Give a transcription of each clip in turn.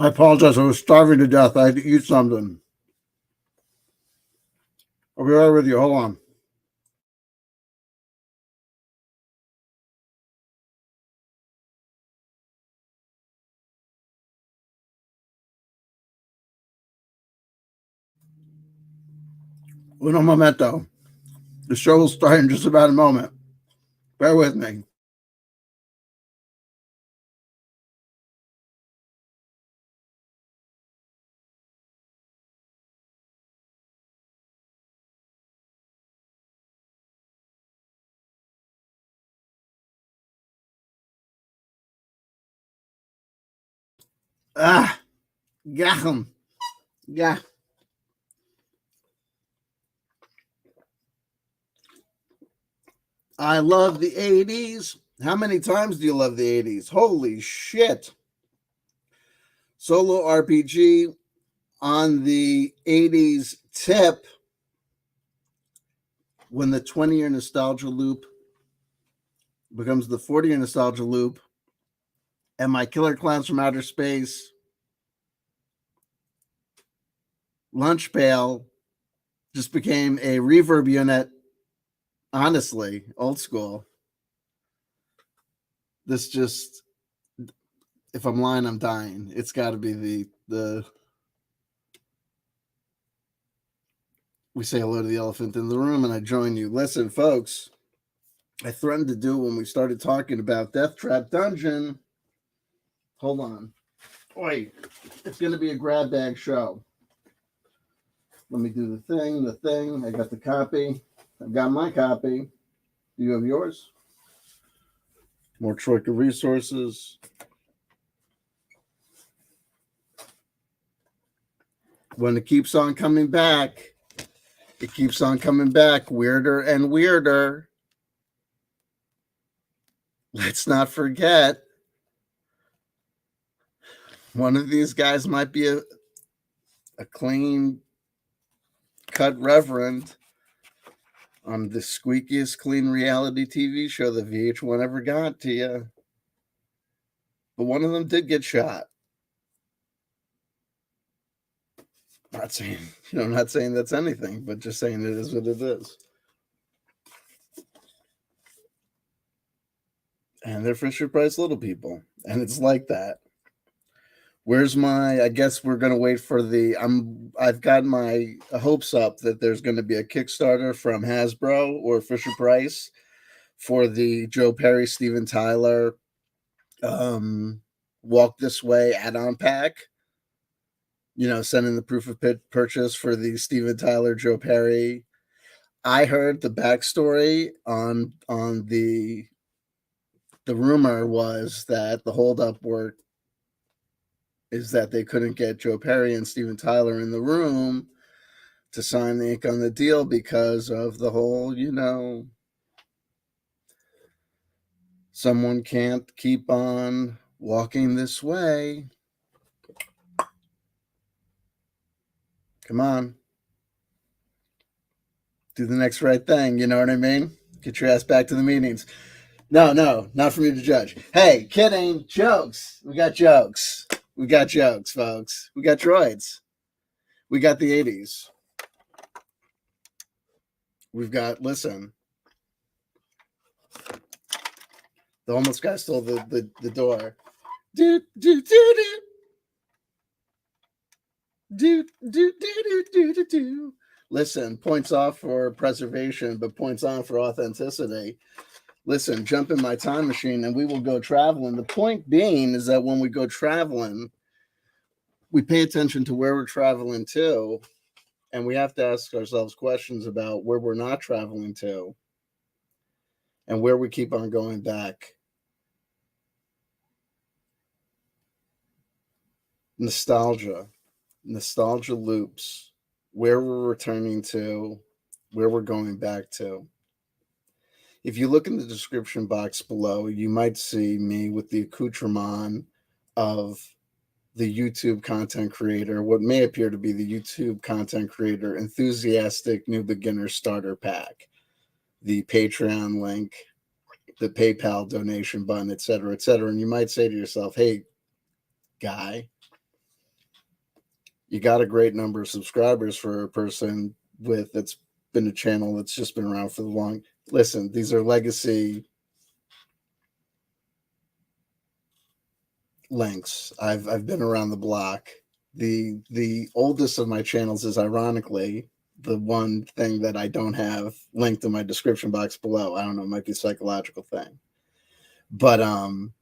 I apologize. I was starving to death. I had to eat something. I'll be right with you. Hold on. Uno momento. The show will start in just about a moment. Bear with me. Ah, yeah, yeah. I love the 80s. How many times do you love the 80s? Holy shit. Solo RPG on the 80s tip when the 20-year nostalgia loop becomes the 40-year nostalgia loop, and my Killer Clowns from Outer Space lunch pail just became a reverb unit. Honestly, old school. This just, if I'm lying, I'm dying. It's got to be the we say hello to the elephant in the room, and I join you. Listen, folks, I threatened to do when we started talking about Death Trap Dungeon. Hold on. Wait, it's going to be a grab bag show. Let me do the thing. I got the copy. I've got my copy. Do you have yours? More Troika resources. When it keeps on coming back, it keeps on coming back weirder and weirder. Let's not forget, one of these guys might be a clean cut reverend on the squeakiest clean reality TV show the VH1 ever got to you. But one of them did get shot. Not saying, not saying that's anything, but just saying it is what it is. And they're Fisher Price little people. And it's like that. Where's my, I guess we're going to wait for I've got my hopes up that there's going to be a Kickstarter from Hasbro or Fisher Price for the Joe Perry, Steven Tyler Walk This Way add-on pack. Sending the proof of purchase for the Steven Tyler, Joe Perry. I heard the backstory on the rumor was that the holdup is that they couldn't get Joe Perry and Steven Tyler in the room to sign the ink on the deal because of the whole, someone can't keep on walking this way. Come on. Do the next right thing, you know what I mean? Get your ass back to the meetings. No, not for me to judge. Hey, kidding. Jokes. We got jokes. We got jokes, folks. We got droids. We got the 80s. We've got, listen. The homeless guy stole the door. Do, do, do, do. Do, do, do, do, do, do, do. Listen, points off for preservation, but points on for authenticity. Listen, jump in my time machine and we will go traveling. The point being is that when we go traveling, we pay attention to where we're traveling to, and we have to ask ourselves questions about where we're not traveling to and where we keep on going back. Nostalgia loops, where we're returning to, where we're going back to. If you look in the description box below, you might see me with the accoutrement of the YouTube content creator, what may appear to be the YouTube content creator enthusiastic new beginner starter pack, the Patreon link, the PayPal donation button, etc., etc. And you might say to yourself, hey, guy, You got a great number of subscribers for a person with that's been a channel that's just been around for the long. Listen, these are legacy links. I've been around the block. The oldest of my channels is ironically the one thing that I don't have linked in my description box below. I don't know, it might be a psychological thing. But I'm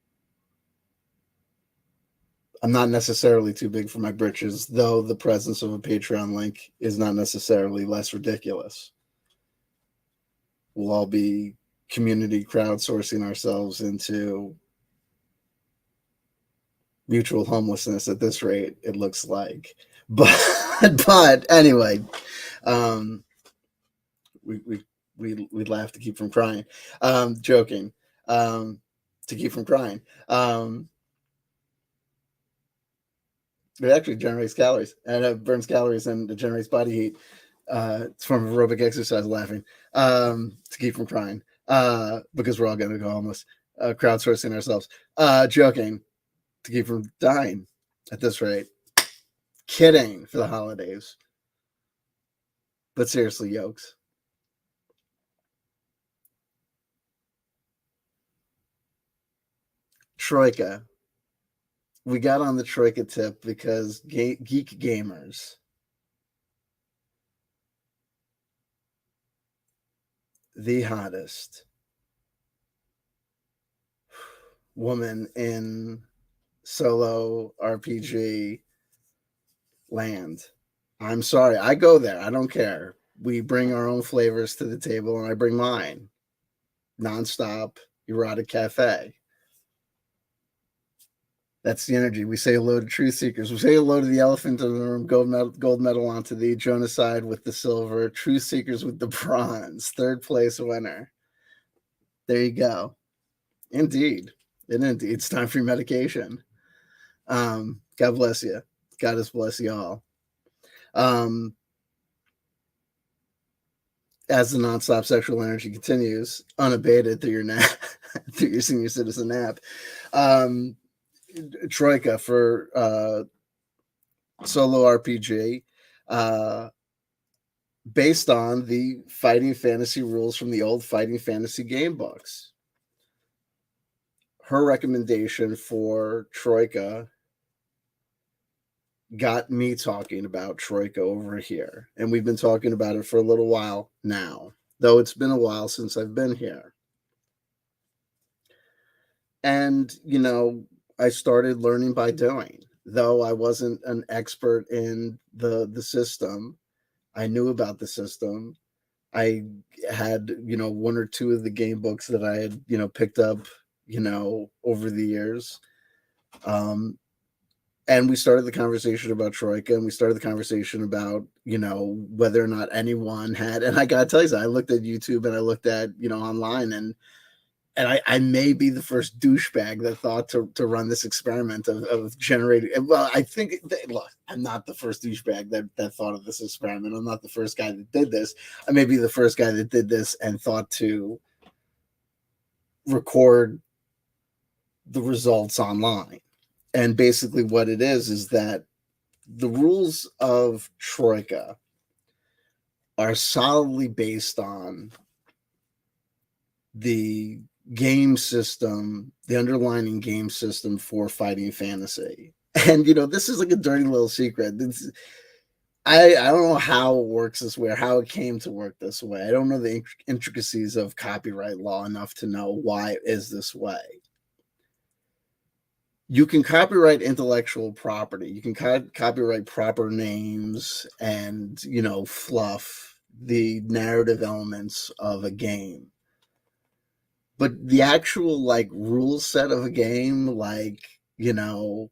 not necessarily too big for my britches, though the presence of a Patreon link is not necessarily less ridiculous. We'll all be community crowdsourcing ourselves into mutual homelessness at this rate, it looks like. But anyway, we laugh to keep from crying. Joking. To keep from crying. It actually generates calories, and it burns calories, and it generates body heat. It's from aerobic exercise, laughing to keep from crying, because we're all going to go homeless, crowdsourcing ourselves, joking to keep from dying at this rate, kidding for the holidays, but seriously, yokes. Troika. We got on the Troika tip because Geek Gamers, the hottest woman in solo RPG land. I'm sorry, I go there. I don't care. We bring our own flavors to the table, and I bring mine. Nonstop erotic cafe. That's the energy. We say hello to truth seekers. We say hello to the elephant in the room. Gold medal onto the Jonaside with the silver. Truth seekers with the bronze. Third place winner. There you go. Indeed. It's time for your medication. God bless you. God has blessed you all. As the nonstop sexual energy continues, unabated through your nap, through your senior citizen nap. Troika for solo RPG, based on the fighting fantasy rules from the old fighting fantasy game books. Her recommendation for Troika got me talking about Troika over here, and we've been talking about it for a little while now, though it's been a while since I've been here. And, you know, I started learning by doing. Though I wasn't an expert in the system, I knew about the system. I had, you know, one or two of the game books that I had, you know, picked up, you know, over the years. And we started the conversation about Troika, and we started the conversation about, you know, whether or not anyone had, and I gotta tell you, I looked at YouTube and I looked at, you know, online, and I may be the first douchebag that thought to run this experiment of generating. Well, I think, look, I'm not the first douchebag that thought of this experiment. I'm not the first guy that did this. I may be the first guy that did this and thought to record the results online. And basically what it is that the rules of Troika are solidly based on the game system, the underlying game system for fighting fantasy. And, you know, this is like a dirty little secret. I don't know how it works this way, or how it came to work this way. I don't know the intricacies of copyright law enough to know why it is this way. You can copyright intellectual property. You can copyright proper names and, you know, fluff the narrative elements of a game. But the actual, like, rule set of a game, like, you know,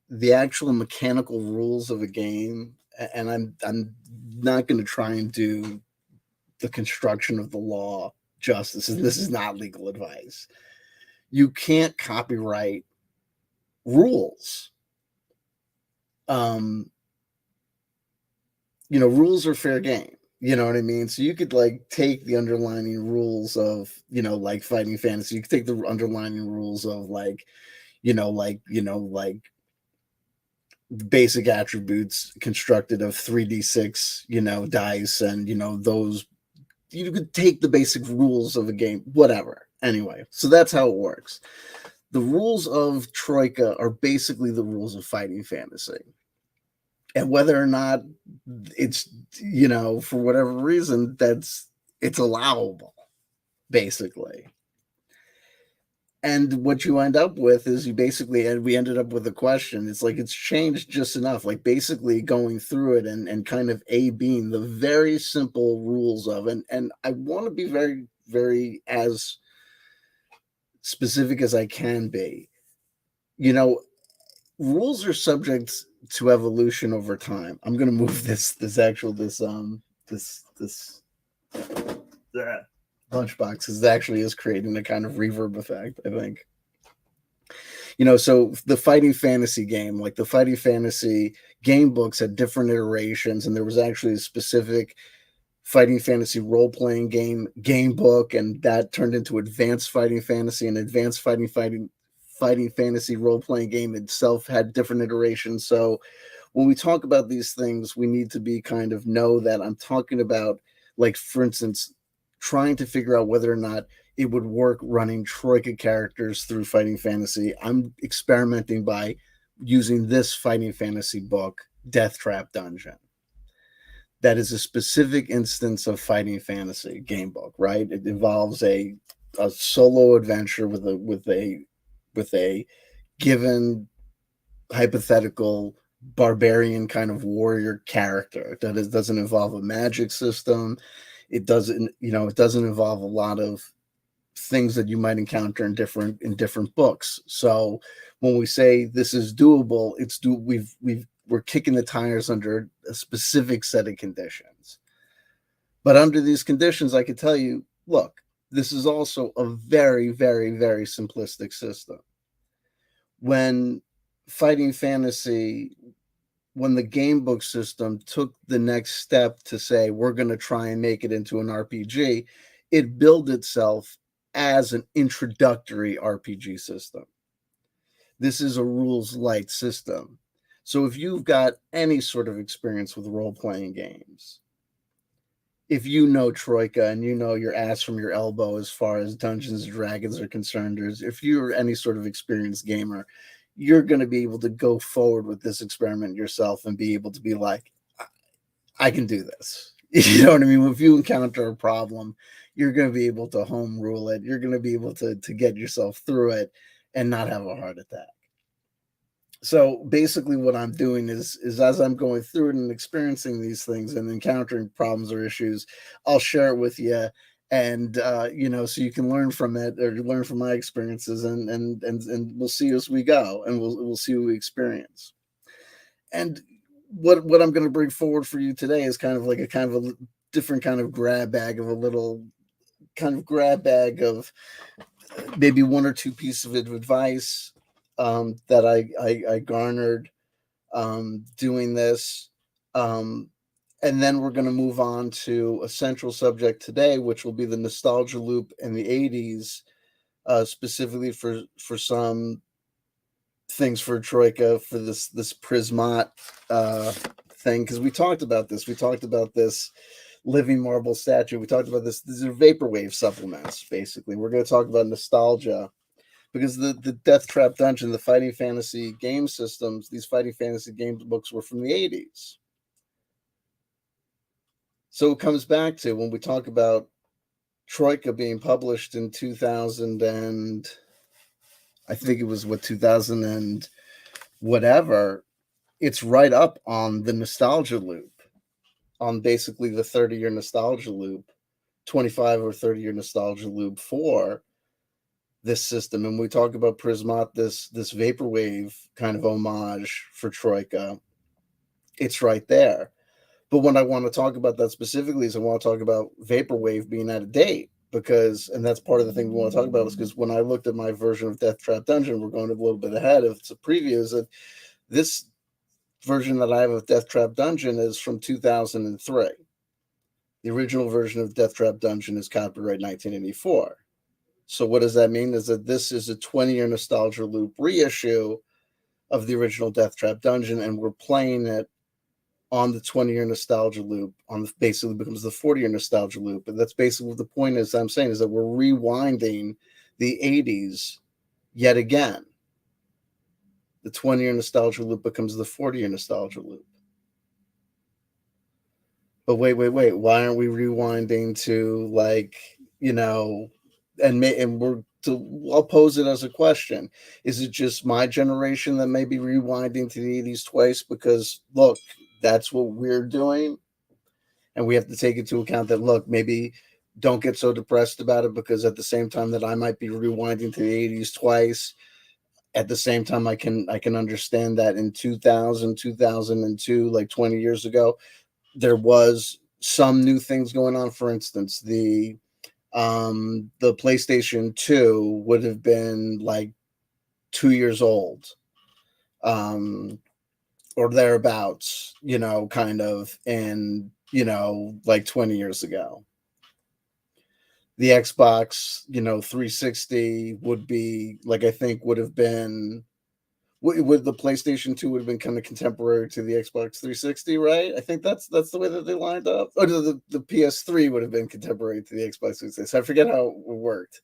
the actual mechanical rules of a game, and I'm not going to try and do the construction of the law justice, and this is not legal advice. You can't copyright rules. You know, rules are fair game. You know what I mean? So you could, like, take the underlying rules of, you know, like fighting fantasy. You could take the underlying rules of, like basic attributes constructed of 3d6, dice, and those. You could take the basic rules of a game, whatever. Anyway, so that's how it works. The rules of Troika are basically the rules of fighting fantasy. And whether or not it's, for whatever reason, it's allowable, basically. And what you end up with is we ended up with a question. It's like it's changed just enough, like basically going through it and kind of being the very simple rules of, and I want to be very, very as specific as I can be. Rules are subject to evolution over time. I'm going to move this lunchbox is creating a kind of reverb effect, I think. So the fighting fantasy game, like the fighting fantasy game books, had different iterations, and there was actually a specific fighting fantasy role-playing game book, and that turned into advanced fighting fantasy, and advanced fighting fantasy role-playing game itself had different iterations. So when we talk about these things, we need to be kind of know that I'm talking about, like, for instance, trying to figure out whether or not it would work running Troika characters through fighting fantasy. I'm experimenting by using this fighting fantasy book, Death Trap Dungeon. That is a specific instance of fighting fantasy game book, right? It involves a solo adventure with a given hypothetical barbarian kind of warrior character that doesn't involve a magic system. It doesn't involve a lot of things that you might encounter in different books. So when we say this is doable, we're kicking the tires under a specific set of conditions. But under these conditions, I could tell you, look, this is also a very, very, very simplistic system. When fighting fantasy, when the game book system took the next step to say, we're going to try and make it into an RPG, it billed itself as an introductory RPG system. This is a rules light system. So if you've got any sort of experience with role-playing games, if you know Troika and you know your ass from your elbow as far as Dungeons and Dragons are concerned, or if you're any sort of experienced gamer, you're going to be able to go forward with this experiment yourself and be able to be like, I can do this. You know what I mean? If you encounter a problem, you're going to be able to home rule it. You're going to be able to get yourself through it and not have a heart attack. So basically what I'm doing is as I'm going through it and experiencing these things and encountering problems or issues, I'll share it with you. And, so you can learn from it or learn from my experiences and we'll see as we go and we'll see what we experience. And what I'm going to bring forward for you today is kind of a different kind of grab bag of maybe one or two pieces of advice that I garnered doing this. And then we're going to move on to a central subject today, which will be the nostalgia loop in the 80s, specifically for some things for Troika, for this Prismat thing, because we talked about this living marble statue. We talked about this. These are vaporwave supplements, basically. We're going to talk about nostalgia, because the Death Trap Dungeon, the fighting fantasy game systems, these fighting fantasy game books were from the 80s. So it comes back to when we talk about Troika being published in 2000 and I think it was 2000 and whatever, it's right up on the nostalgia loop, on basically the 30-year nostalgia loop, 25 or 30-year nostalgia loop for this system. And we talk about Prismat, this vaporwave kind of homage for Troika. It's right there. But when I want to talk about that specifically is I want to talk about vaporwave being out of date, and that's part of the thing we want to talk about, is because when I looked at my version of Death Trap Dungeon, we're going a little bit ahead of the previews, that this version that I have of Death Trap Dungeon is from 2003. The original version of Death Trap Dungeon is copyright 1984. So what does that mean? Is that this is a 20-year nostalgia loop reissue of the original Death Trap Dungeon, and we're playing it on the 20-year nostalgia loop, basically becomes the 40-year nostalgia loop. And that's basically what the point is I'm saying, is that we're rewinding the 80s yet again. The 20-year nostalgia loop becomes the 40-year nostalgia loop. But wait, why aren't we rewinding to, like, I'll pose it as a question. Is it just my generation that may be rewinding to the 80s twice? Because look, that's what we're doing. And we have to take into account that, look, maybe don't get so depressed about it, because at the same time that I might be rewinding to the 80s twice, at the same time I can understand that in 2002, like 20 years ago, there was some new things going on. For instance, the PlayStation 2 would have been like 2 years old, or thereabouts, kind of, and like 20 years ago. The Xbox, 360 would be like, I think would have been, would the PlayStation 2 would have been kind of contemporary to the Xbox 360, right? I think that's the way that they lined up. Or the PS3 would have been contemporary to the Xbox 360. I forget how it worked.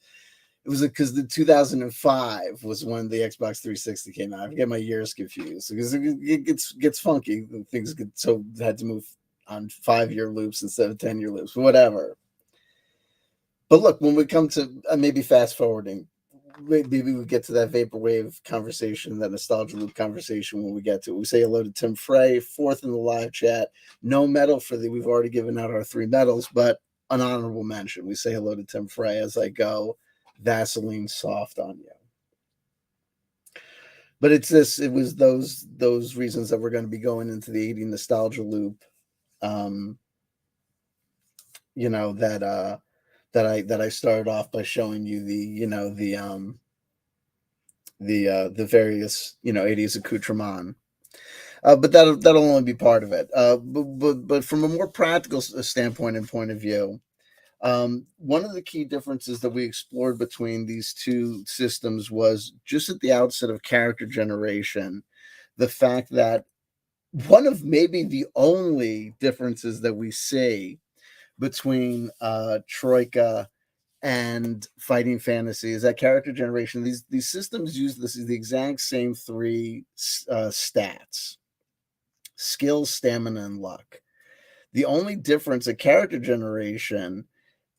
It was because the 2005 was when the Xbox 360 came out. I get my years confused because it gets funky. Things get so had to move on 5-year loops instead of 10-year loops, whatever. But look, when we come to maybe fast forwarding, maybe we get to that vaporwave conversation, that nostalgia loop conversation when we get to it. We say hello to Tim Frey, fourth in the live chat. No medal for we've already given out our 3 medals, but an honorable mention. We say hello to Tim Frey as I go Vaseline soft on you. But it was those reasons that we're going to be going into the 80 nostalgia loop. That I started off by showing you the various 80s accoutrement. But that'll only be part of it. But from a more practical standpoint and point of view, one of the key differences that we explored between these two systems was just at the outset of character generation, the fact that one of maybe the only differences that we see between Troika and Fighting Fantasy is that character generation. These systems use the exact same 3 stats: skill, stamina, and luck. The only difference at character generation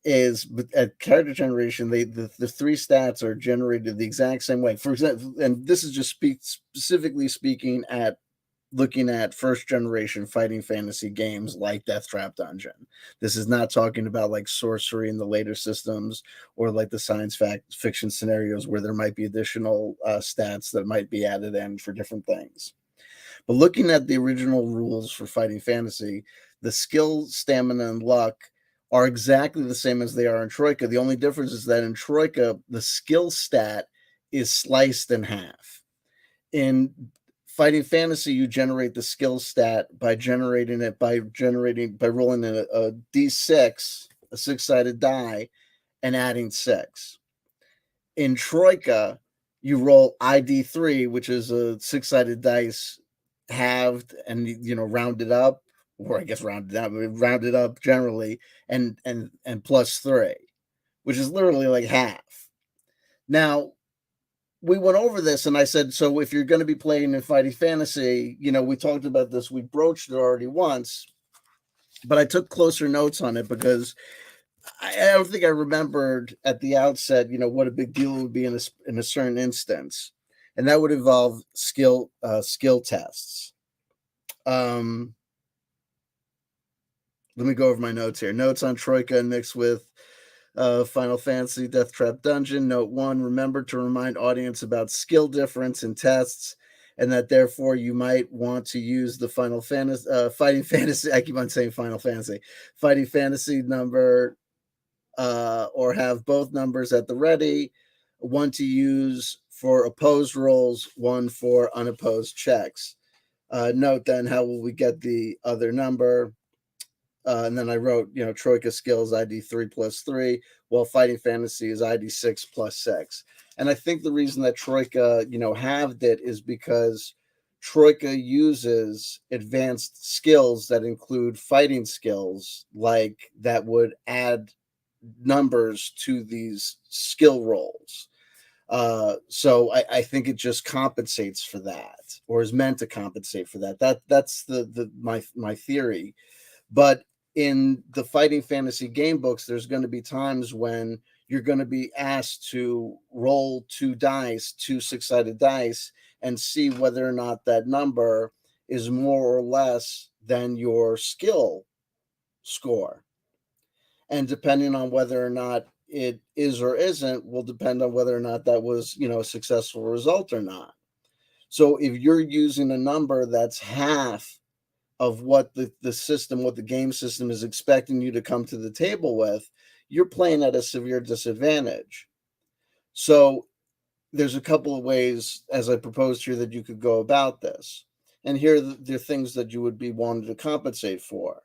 is, at character generation, the 3 stats are generated the exact same way. For example, and this is just specifically speaking at looking at first generation Fighting Fantasy games like Death Trap Dungeon. This is not talking about like sorcery in the later systems, or like the science fiction scenarios where there might be additional stats that might be added in for different things. But looking at the original rules for Fighting Fantasy, the skill, stamina, and luck are exactly the same as they are in Troika. The only difference is that in Troika, the skill stat is sliced in half. In Fighting Fantasy, you generate the skill stat by rolling a D6, a 6-sided die, and adding 6. In Troika, you roll ID3, which is a 6-sided dice halved and rounded up, or I guess rounded up generally, and +3, which is literally like half. Now, we went over this, and I said, so if you're going to be playing in Fighting Fantasy, we talked about this, we broached it already once, but I took closer notes on it because I don't think I remembered at the outset, what a big deal it would be in a certain instance, and that would involve skill tests. Let me go over my notes here. Notes on Troika mixed with Final Fantasy Death Trap Dungeon. Note 1, remember to remind audience about skill difference in tests, and that therefore you might want to use the Fighting Fantasy, I keep on saying Final Fantasy, Fighting Fantasy number, or have both numbers at the ready, one to use for opposed rolls, one for unopposed checks. Note then, how will we get the other number? And then I wrote, Troika skills ID 3 + 3, while Fighting Fantasy is ID 6 + 6. And I think the reason that Troika, halved it is because Troika uses advanced skills that include fighting skills, like that would add numbers to these skill rolls. So I think it just compensates for that, or is meant to compensate for that. That's my theory. But in the fighting fantasy game books, there's going to be times when you're going to be asked to roll two six-sided dice, and see whether or not that number is more or less than your skill score. And depending on whether or not it is or isn't will depend on whether or not that was, a successful result or not. So if you're using a number that's half of what what the game system is expecting you to come to the table with, you're playing at a severe disadvantage. So there's a couple of ways, as I proposed here, that you could go about this. And here are the things that you would be wanting to compensate for.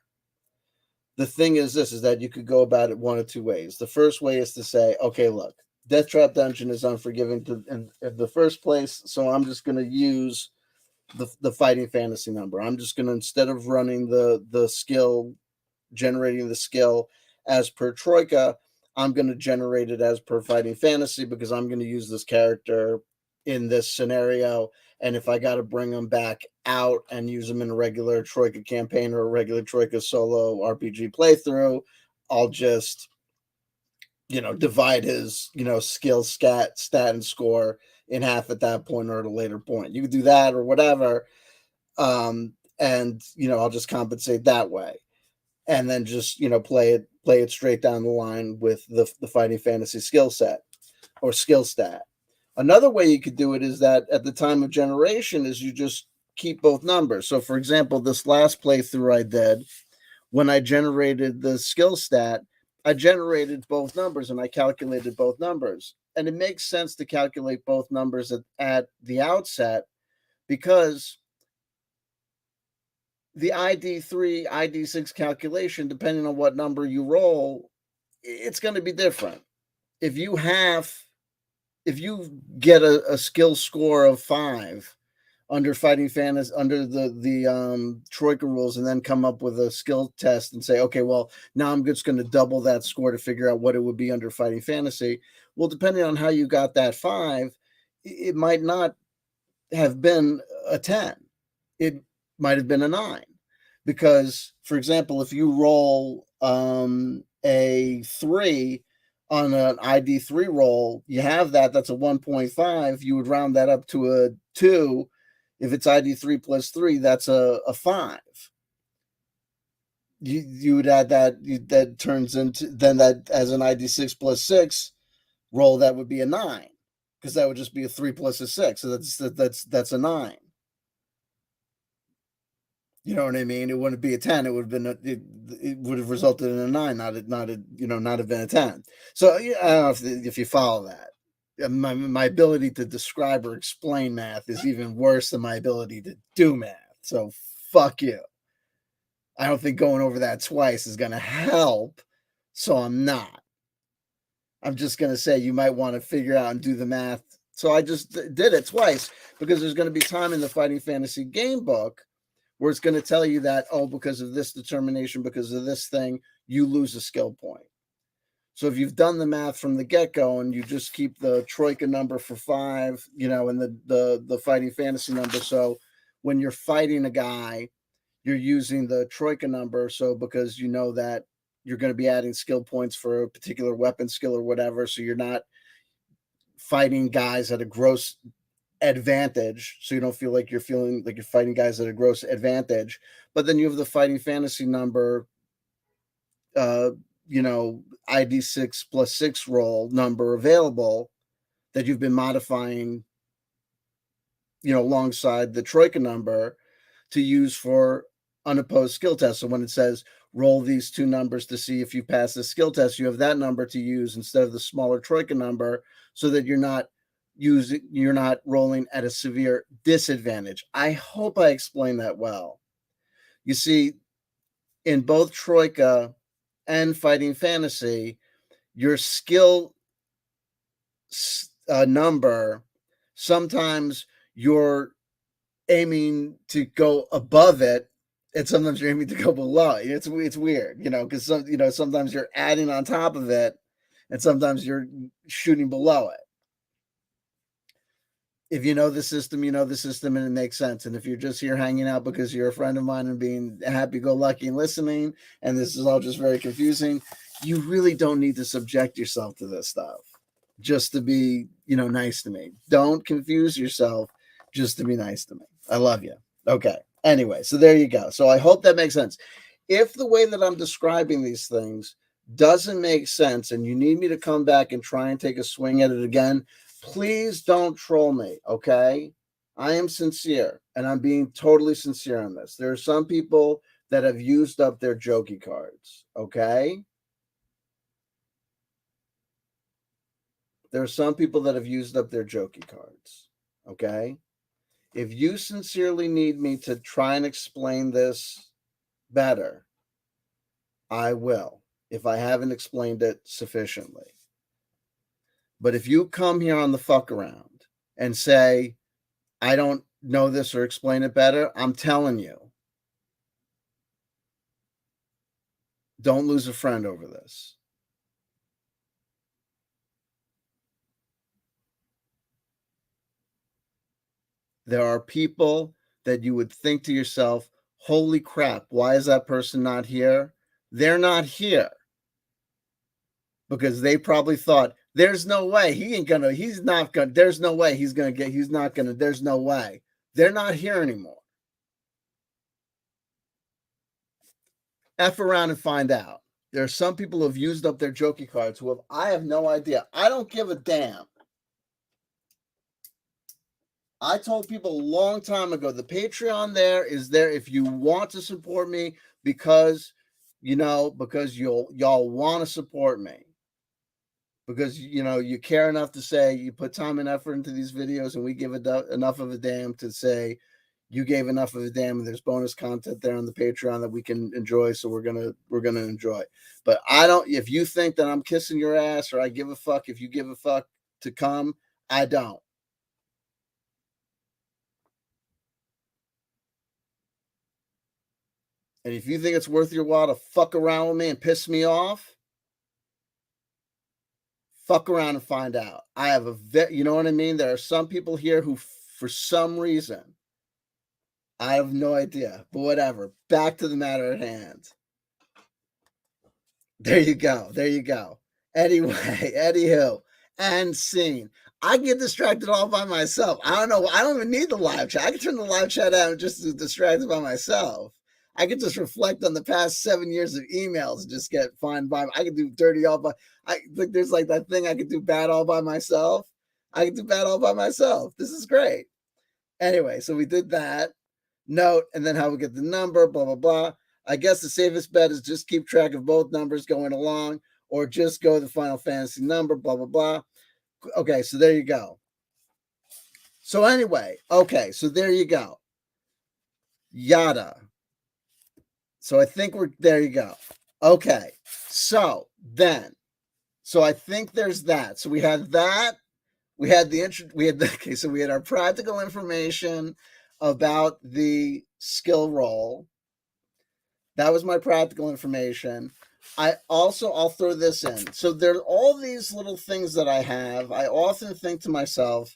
The thing is this, is that you could go about it one of two ways. The first way is to say, okay, look, Death Trap Dungeon is unforgiving in the first place, so I'm just going to use the fighting fantasy number. I'm just going to, instead of running the skill, generating the skill as per Troika, I'm going to generate it as per fighting fantasy, because I'm going to use this character in this scenario. And if I got to bring them back out and use them in a regular Troika campaign or a regular Troika solo RPG playthrough, I'll just, divide his, skill, stat, and score in half at that point or at a later point. You could do that or whatever. And, I'll just compensate that way. And then just, play it straight down the line with the fighting fantasy skill set or skill stat. Another way you could do it is that at the time of generation is you just keep both numbers. So for example, this last playthrough I did, when I generated the skill stat, I generated both numbers and I calculated both numbers. And it makes sense to calculate both numbers at the outset, because the ID3, ID6 calculation, depending on what number you roll, it's going to be different. If you get a skill score of 5 under fighting fantasy, under the Troika rules, and then come up with a skill test and say, okay, well, now I'm just going to double that score to figure out what it would be under fighting fantasy. Well, depending on how you got that 5, it might not have been a 10. It might have been a 9. Because, for example, if you roll a 3 on an ID3 roll, you have that's a 1.5. You would round that up to a 2. If it's ID3 plus 3, that's a 5. You would add that turns into, then that as an ID6 plus 6 roll, that would be a 9, because that would just be a 3 plus a 6. So that's a 9. You know what I mean? It wouldn't be a 10. It would have been it would have resulted in a 9, not have been a 10. So I don't know if you follow that. My ability to describe or explain math is even worse than my ability to do math. So fuck you. I don't think going over that twice is going to help. So I'm not. I'm just going to say you might want to figure out and do the math. So I just did it twice, because there's going to be time in the Fighting Fantasy game book where it's going to tell you that, oh, because of this determination, because of this thing, you lose a skill point. So if you've done the math from the get-go and you just keep the Troika number for 5, and the fighting fantasy number, so when you're fighting a guy, you're using the Troika number, so because you know that you're going to be adding skill points for a particular weapon skill or whatever, so you're not fighting guys at a gross advantage, so you don't feel like you're fighting guys at a gross advantage. But then you have the fighting fantasy number, ID6 plus 6 roll number available that you've been modifying, alongside the Troika number to use for unopposed skill tests. So when it says roll these two numbers to see if you pass the skill test, you have that number to use instead of the smaller Troika number, so that you're not rolling at a severe disadvantage. I hope I explained that well. You see, in both Troika and Fighting Fantasy, your skill a number, sometimes you're aiming to go above it, and sometimes you're aiming to go below it. It's weird, because sometimes you're adding on top of it, and sometimes you're shooting below it. If you know the system, you know the system, and it makes sense. And if you're just here hanging out because you're a friend of mine and being happy-go-lucky and listening, and this is all just very confusing, you really don't need to subject yourself to this stuff just to be, nice to me. Don't confuse yourself just to be nice to me. I love you. Okay. Anyway, so there you go. So I hope that makes sense. If the way that I'm describing these things doesn't make sense and you need me to come back and try and take a swing at it again, please don't troll me, okay? I am sincere, and I'm being totally sincere on this. There are some people that have used up their jokey cards, okay? There are some people that have used up their jokey cards, okay? If you sincerely need me to try and explain this better, I will, if I haven't explained it sufficiently. But if you come here on the fuck around and say, I don't know this or explain it better, I'm telling you, don't lose a friend over this. There are people that you would think to yourself, holy crap, why is that person not here? They're not here because they probably thought, there's no way he's not gonna, there's no way there's no way. They're not here anymore. F around and find out. There are some people who have used up their jokey cards I have no idea. I don't give a damn. I told people a long time ago, the Patreon is there if you want to support me because y'all want to support me. Because you care enough to say you put time and effort into these videos, and we give enough of a damn to say you gave enough of a damn, and there's bonus content there on the Patreon that we can enjoy, so we're gonna enjoy. But I don't. If you think that I'm kissing your ass or I give a fuck if you give a fuck to come, I don't. And if you think it's worth your while to fuck around with me and piss me off, fuck around and find out. I have you know what I mean? There are some people here who, for some reason, I have no idea, but whatever. Back to the matter at hand. There you go. There you go. Anyway, anywho, and scene. I get distracted all by myself. I don't know. I don't even need the live chat. I can turn the live chat out and just distracted by myself. I could just reflect on the past 7 years of emails and just get fine by. I could do dirty all by. There's like that thing I could do bad all by myself. I could do bad all by myself. This is great. Anyway, so we did that. Note, and then how we get the number, blah, blah, blah. I guess the safest bet is just keep track of both numbers going along, or just go the Final Fantasy number, blah, blah, blah. Okay, so there you go. So anyway, okay, so there you go. Yada. So I think there you go. Okay, so I think there's that. So we had that. We had okay, so we had our practical information about the skill roll. That was my practical information. I'll throw this in. So there are all these little things that I have. I often think to myself,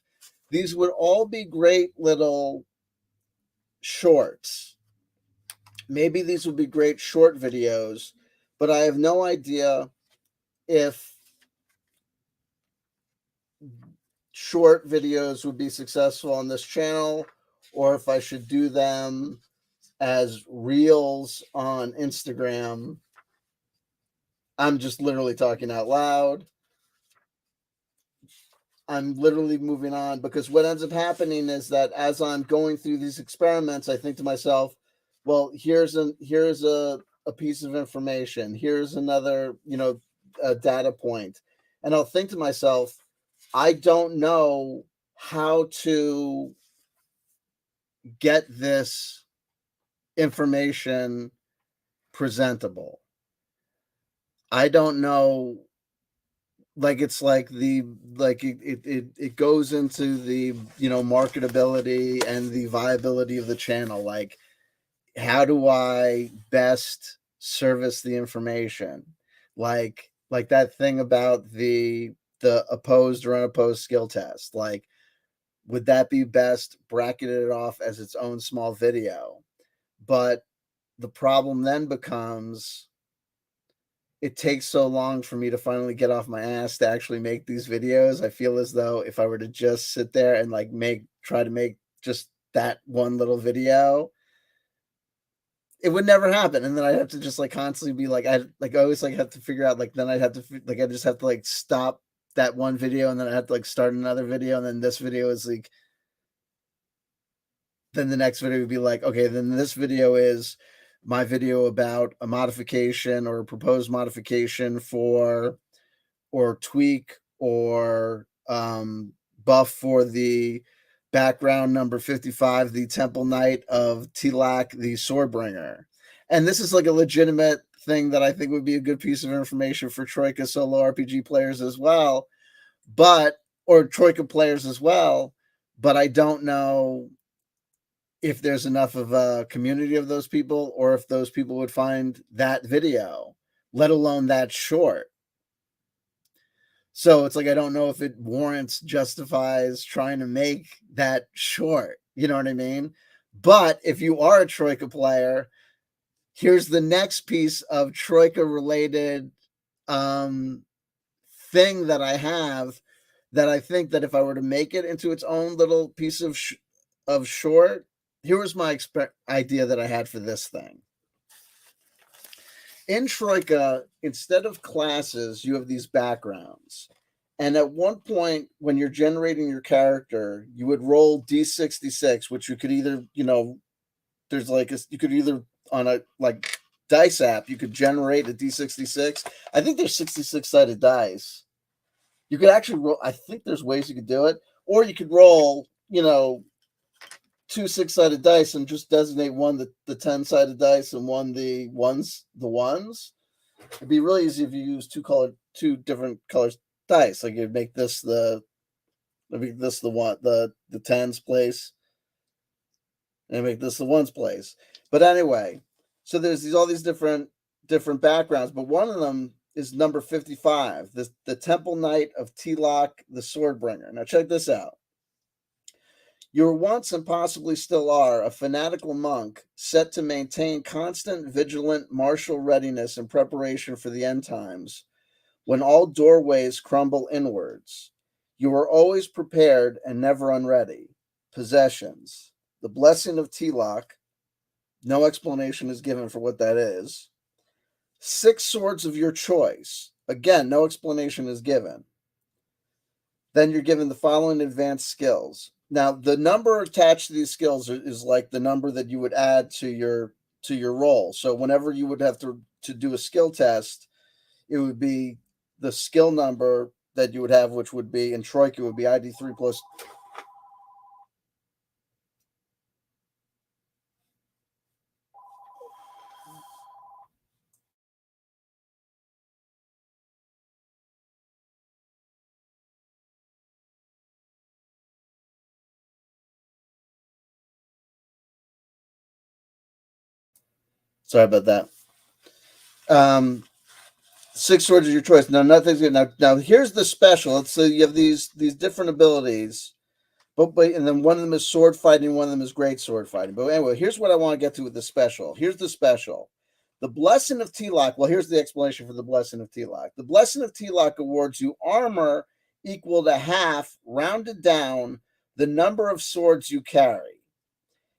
these would all be great little shorts. Maybe these would be great short videos, but I have no idea if short videos would be successful on this channel or if I should do them as reels on Instagram. I'm just literally talking out loud. I'm literally moving on because what ends up happening is that as I'm going through these experiments, I think to myself, well, here's a piece of information. Here's another, a data point. And I'll think to myself, I don't know how to get this information presentable. I don't know like it's like it goes into the, you know, marketability and the viability of the channel. Like, how do I best service the information? Like that thing about the opposed or unopposed skill test. Like, would that be best bracketed off as its own small video? But the problem then becomes, it takes so long for me to finally get off my ass to actually make these videos. I feel as though if I were to just sit there and like try to make just that one little video, it would never happen. And then I'd have to just like constantly be like, I always like have to figure out, like, then I'd have to like, I just have to like stop that one video, and then I have to like start another video, and then this video is like, then the next video would be like, okay, then this video is my video about a modification or a proposed modification for, or tweak, or buff for the background number 55, the Temple Knight of Tilak, the Swordbringer. And this is like a legitimate thing that I think would be a good piece of information for Troika solo RPG players as well, or Troika players as well. But I don't know if there's enough of a community of those people, or if those people would find that video, let alone that short. So it's like, I don't know if it justifies trying to make that short. You know what I mean? But if you are a Troika player, here's the next piece of Troika related thing that I have, that I think that if I were to make it into its own little piece of short, here was my idea that I had for this thing. In Troika, instead of classes, you have these backgrounds. And at one point, when you're generating your character, you would roll D66, which you could either, you know, there's like you could either on a like dice app, you could generate a D66. I think there's 66-sided dice. You could actually roll, I think there's ways you could do it, or you could roll, you know, 2 6-sided dice and just designate one the 10-sided dice and one the ones. It'd be really easy if you use two different colors dice. Like, you'd make this the one, the tens place, and make this the ones place. But anyway, so there's all these different backgrounds, but one of them is number 55, the Temple Knight of Tilak, the Swordbringer. Now check this out. You were once, and possibly still are, a fanatical monk set to maintain constant, vigilant, martial readiness in preparation for the end times, when all doorways crumble inwards. You are always prepared and never unready. Possessions. The Blessing of Tilak. No explanation is given for what that is. 6 swords of your choice. Again, no explanation is given. Then you're given the following advanced skills. Now, the number attached to these skills is like the number that you would add to your roll. So whenever you would have to do a skill test, it would be the skill number that you would have, which would be in Troika, would be ID3 plus. Sorry about that. 6 swords of your choice. Now, nothing's good. Now here's the special. Let's say you have these different abilities, but and then one of them is sword fighting, one of them is great sword fighting. But anyway, here's what I want to get to with the special. Here's the special. The Blessing of Tilak. Well, here's the explanation for the Blessing of Tilak. The Blessing of Tilak awards you armor equal to half, rounded down, the number of swords you carry.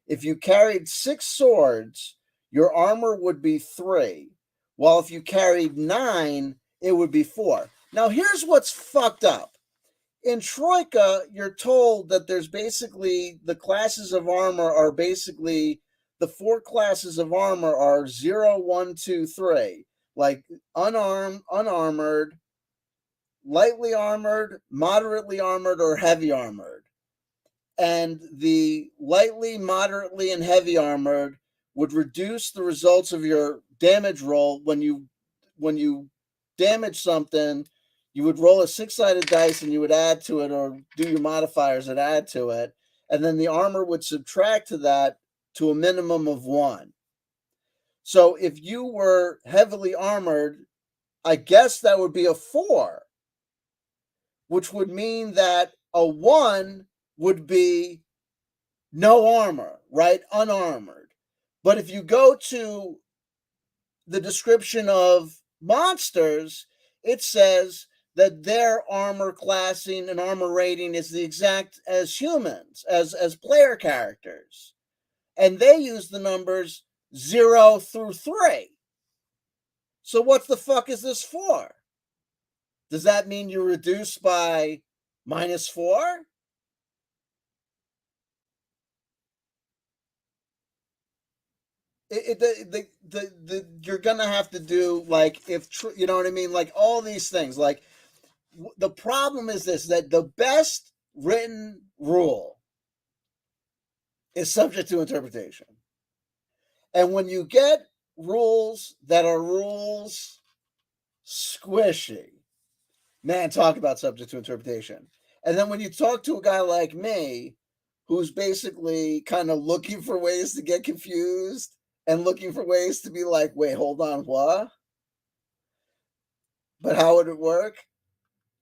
If you carried 6 swords, your armor would be 3. While if you carried 9, it would be 4. Now, here's what's fucked up. In Troika, you're told that there's basically the classes of armor are basically the 4 classes of armor are 0, 1, 2, 3. Like unarmed, unarmored, lightly armored, moderately armored, or heavy armored. And the lightly, moderately, and heavy armored would reduce the results of your damage roll. When you damage something, You would roll a 6-sided dice and you would add to it, or do your modifiers and add to it. And then the armor would subtract to that to a minimum of 1. So if you were heavily armored, I guess that would be a 4, which would mean that a 1 would be no armor, right? Unarmored. But if you go to the description of monsters, it says that their armor classing and armor rating is the exact as humans, as player characters. And they use the numbers 0 through 3. So what the fuck is this for? Does that mean you're reduced by -4? You're gonna have to do, like, if you know what I mean, like all these things. Like, the problem is this, that the best written rule is subject to interpretation. And when you get rules that are rules squishy, man, talk about subject to interpretation. And then when you talk to a guy like me, who's basically kind of looking for ways to get confused and looking for ways to be like, wait, hold on, what? But how would it work?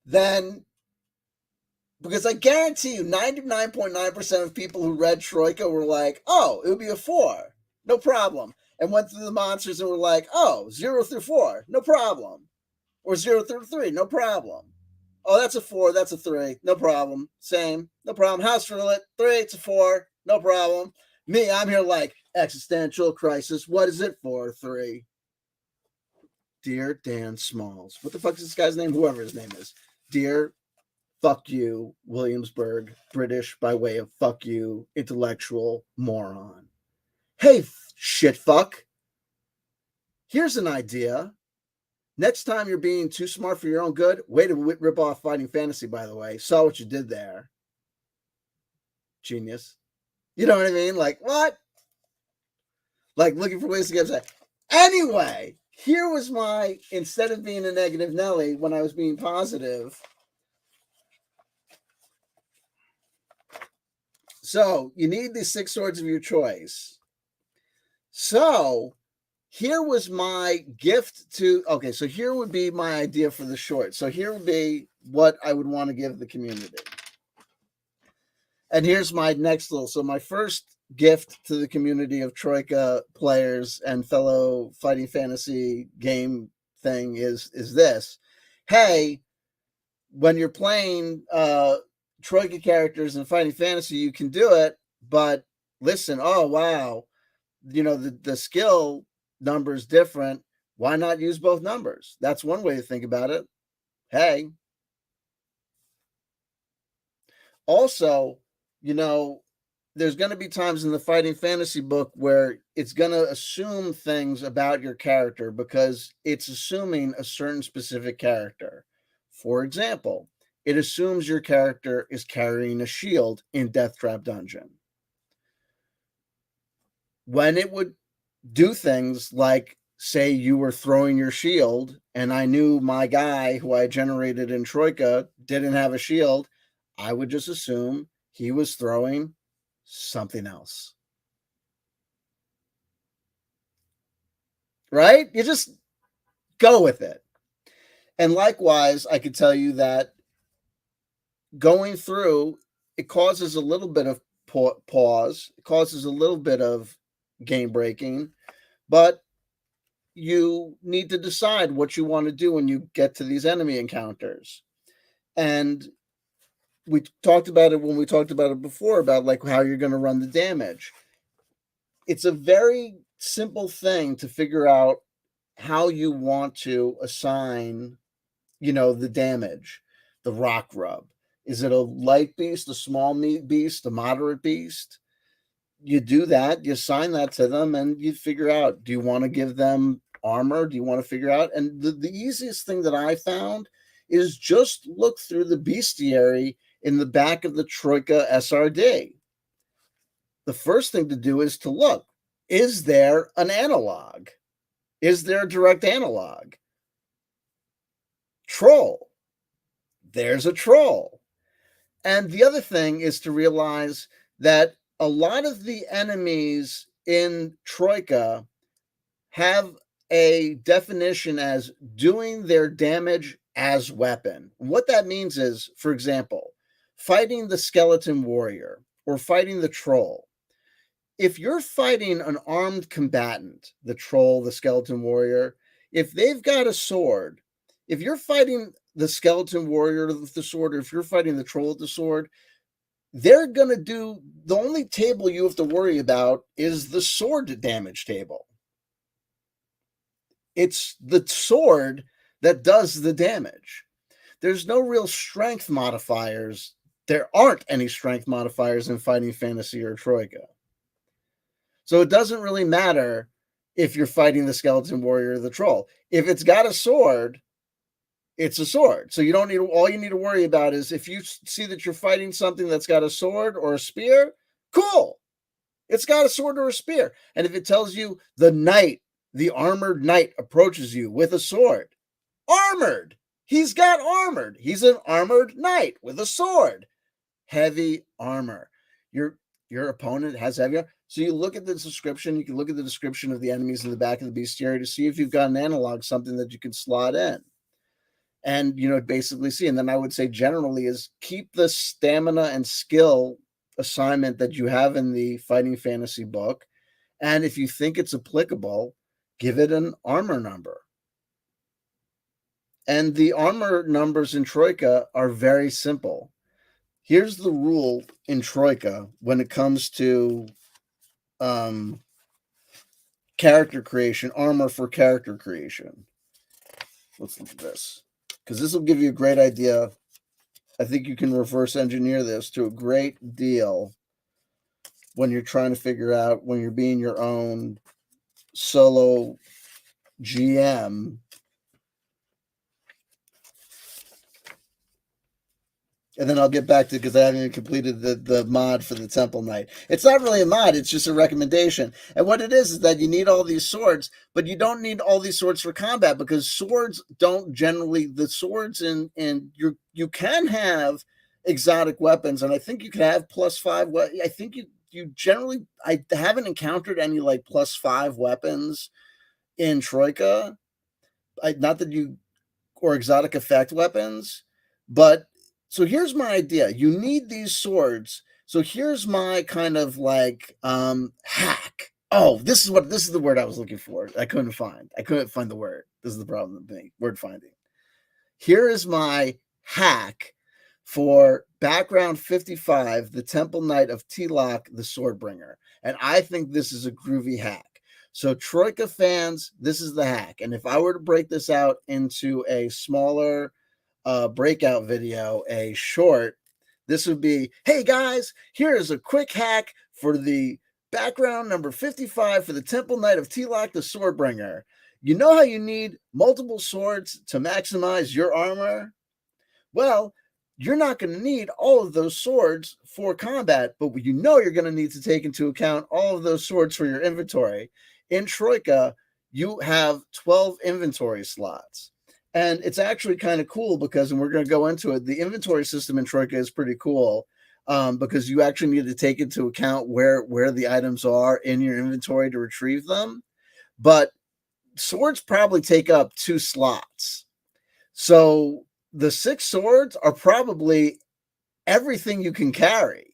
Then, because I guarantee you 99.9% of people who read Troika were like, oh, it would be a 4, no problem. And went through the monsters and were like, oh, 0 through 4, no problem. Or 0 through 3, no problem. Oh, that's a 4, that's a 3, no problem. Same, no problem. House roulette, 3, it's a 4, no problem. Me, I'm here like, existential crisis, what is it for? 3. Dear Dan Smalls. What the fuck is this guy's name? Whoever his name is. Dear fuck you, Williamsburg, British by way of fuck you, intellectual moron. Hey, shit fuck. Here's an idea. Next time you're being too smart for your own good, way to rip off Fighting Fantasy, by the way. Saw what you did there. Genius. You know what I mean? Like, what? Like, looking for ways to get upset. Anyway, here was my, instead of being a negative Nelly, when I was being positive. So, you need the 6 swords of your choice. So, here was my gift to, okay, so here would be my idea for the short. So here would be what I would want to give the community. And here's my next little, so my first gift to the community of Troika players and fellow Fighting Fantasy game thing is this. Hey, when you're playing Troika characters in Fighting Fantasy, you can do it, but listen, oh, wow, you know, the skill number is different. Why not use both numbers? That's one way to think about it. Hey. Also, you know, there's going to be times in the Fighting Fantasy book where it's going to assume things about your character because it's assuming a certain specific character. For example, it assumes your character is carrying a shield in Death Trap Dungeon. When it would do things like, say you were throwing your shield and I knew my guy who I generated in Troika didn't have a shield, I would just assume he was throwing something else. Right? You just go with it. And likewise, I could tell you that going through, it causes a little bit of pause, it causes a little bit of game breaking, but you need to decide what you want to do when you get to these enemy encounters. And we talked about it when we talked about it before, about like how you're going to run the damage. It's a very simple thing to figure out how you want to assign, you know, the damage, the rock rub. Is it a light beast, a small beast, a moderate beast? You do that, you assign that to them, and you figure out, do you want to give them armor? Do you want to figure out? And the easiest thing that I found is just look through the bestiary in the back of the Troika SRD. The first thing to do is to look, is there an analog? Is there a direct analog? Troll. there's a troll. And the other thing is to realize that a lot of the enemies in Troika have a definition as doing their damage as weapon. What that means is, for example, fighting the skeleton warrior or fighting the troll. If you're fighting an armed combatant, the troll, the skeleton warrior, if they've got a sword, if you're fighting the skeleton warrior with the sword, or if you're fighting the troll with the sword, they're going to do, the only table you have to worry about is the sword damage table. It's the sword that does the damage. There's no real strength modifiers. There aren't any strength modifiers in Fighting Fantasy or Troika. So it doesn't really matter if you're fighting the skeleton warrior or the troll. If it's got a sword, it's a sword. So you don't need, all you need to worry about is if you see that you're fighting something that's got a sword or a spear, cool. It's got a sword or a spear. And if it tells you the knight, the armored knight approaches you with a sword, armored. He's got armored. He's an armored knight with a sword. Heavy armor. Your opponent has heavy armor. So you look at the description, you can look at the description of the enemies in the back of the bestiary to see if you've got an analog, something that you can slot in. And, basically see. And then I would say generally is keep the stamina and skill assignment that you have in the Fighting Fantasy book. And if you think it's applicable, give it an armor number. And the armor numbers in Troika are very simple. Here's the rule in Troika when it comes to character creation, armor for character creation. Let's look at this, because this will give you a great idea. I think you can reverse engineer this to a great deal when you're trying to figure out, when you're being your own solo GM. And then I'll get back to, because I haven't even completed the mod for the Temple Knight. It's not really a mod, it's just a recommendation. And what it is that you need all these swords, but you don't need all these swords for combat, because swords don't generally, the swords in you can have exotic weapons, and I think you can have +5. I think you generally, I haven't encountered any like +5 weapons in Troika. Not that you, or exotic effect weapons, but so here's my idea. You need these swords. So here's my kind of like hack. Oh, this is the word I was looking for. I couldn't find the word. This is the problem with me, word finding. Here is my hack for background 55, the Temple Knight of Tilak, the Swordbringer. And I think this is a groovy hack. So Troika fans, this is the hack. And if I were to break this out into a smaller breakout video, a short, this would be, hey guys, here is a quick hack for the background number 55 for the Temple Knight of Tilak, the Swordbringer. You know how you need multiple swords to maximize your armor? Well, you're not going to need all of those swords for combat, but you're going to need to take into account all of those swords for your inventory. In Troika, you have 12 inventory slots. And it's actually kind of cool because, and we're going to go into it, the inventory system in Troika is pretty cool because you actually need to take into account where the items are in your inventory to retrieve them. But swords probably take up 2 slots. So the 6 swords are probably everything you can carry.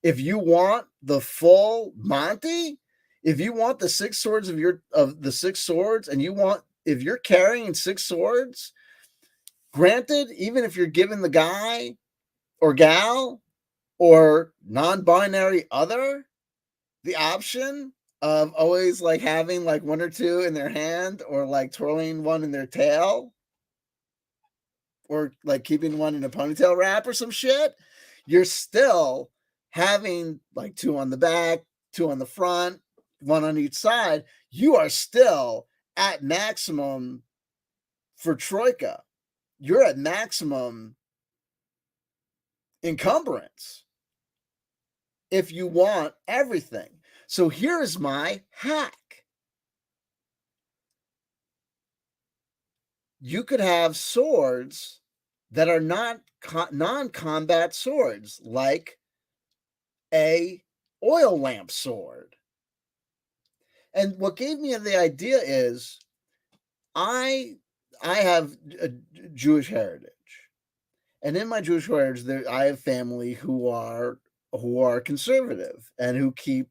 If you want the full Monty, if you want the 6 swords of the 6 swords, and if you're carrying 6 swords, granted, even if you're given the guy or gal or non-binary other the option of always like having like 1 or 2 in their hand, or like twirling one in their tail, or like keeping one in a ponytail wrap or some shit, you're still having like 2 on the back, 2 on the front, 1 on each side. You are still at maximum for Troika. You're at maximum encumbrance if you want everything. So here is my hack. You could have swords that are not non-combat swords, like a oil lamp sword. And what gave me the idea is I have a Jewish heritage, and in my Jewish heritage, I have family who are conservative and who keep,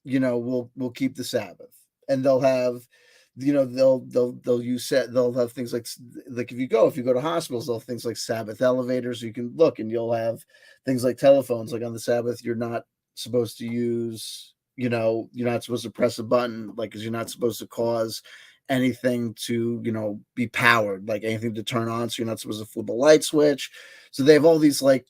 will keep the Sabbath, and they'll have, they'll use they'll have things like if you go to hospitals, they'll have things like Sabbath elevators. You can look, and you'll have things like telephones. Like on the Sabbath, you're not supposed to use, you're not supposed to press a button, like, because you're not supposed to cause anything to, be powered, like anything to turn on. So you're not supposed to flip a light switch. So they have all these like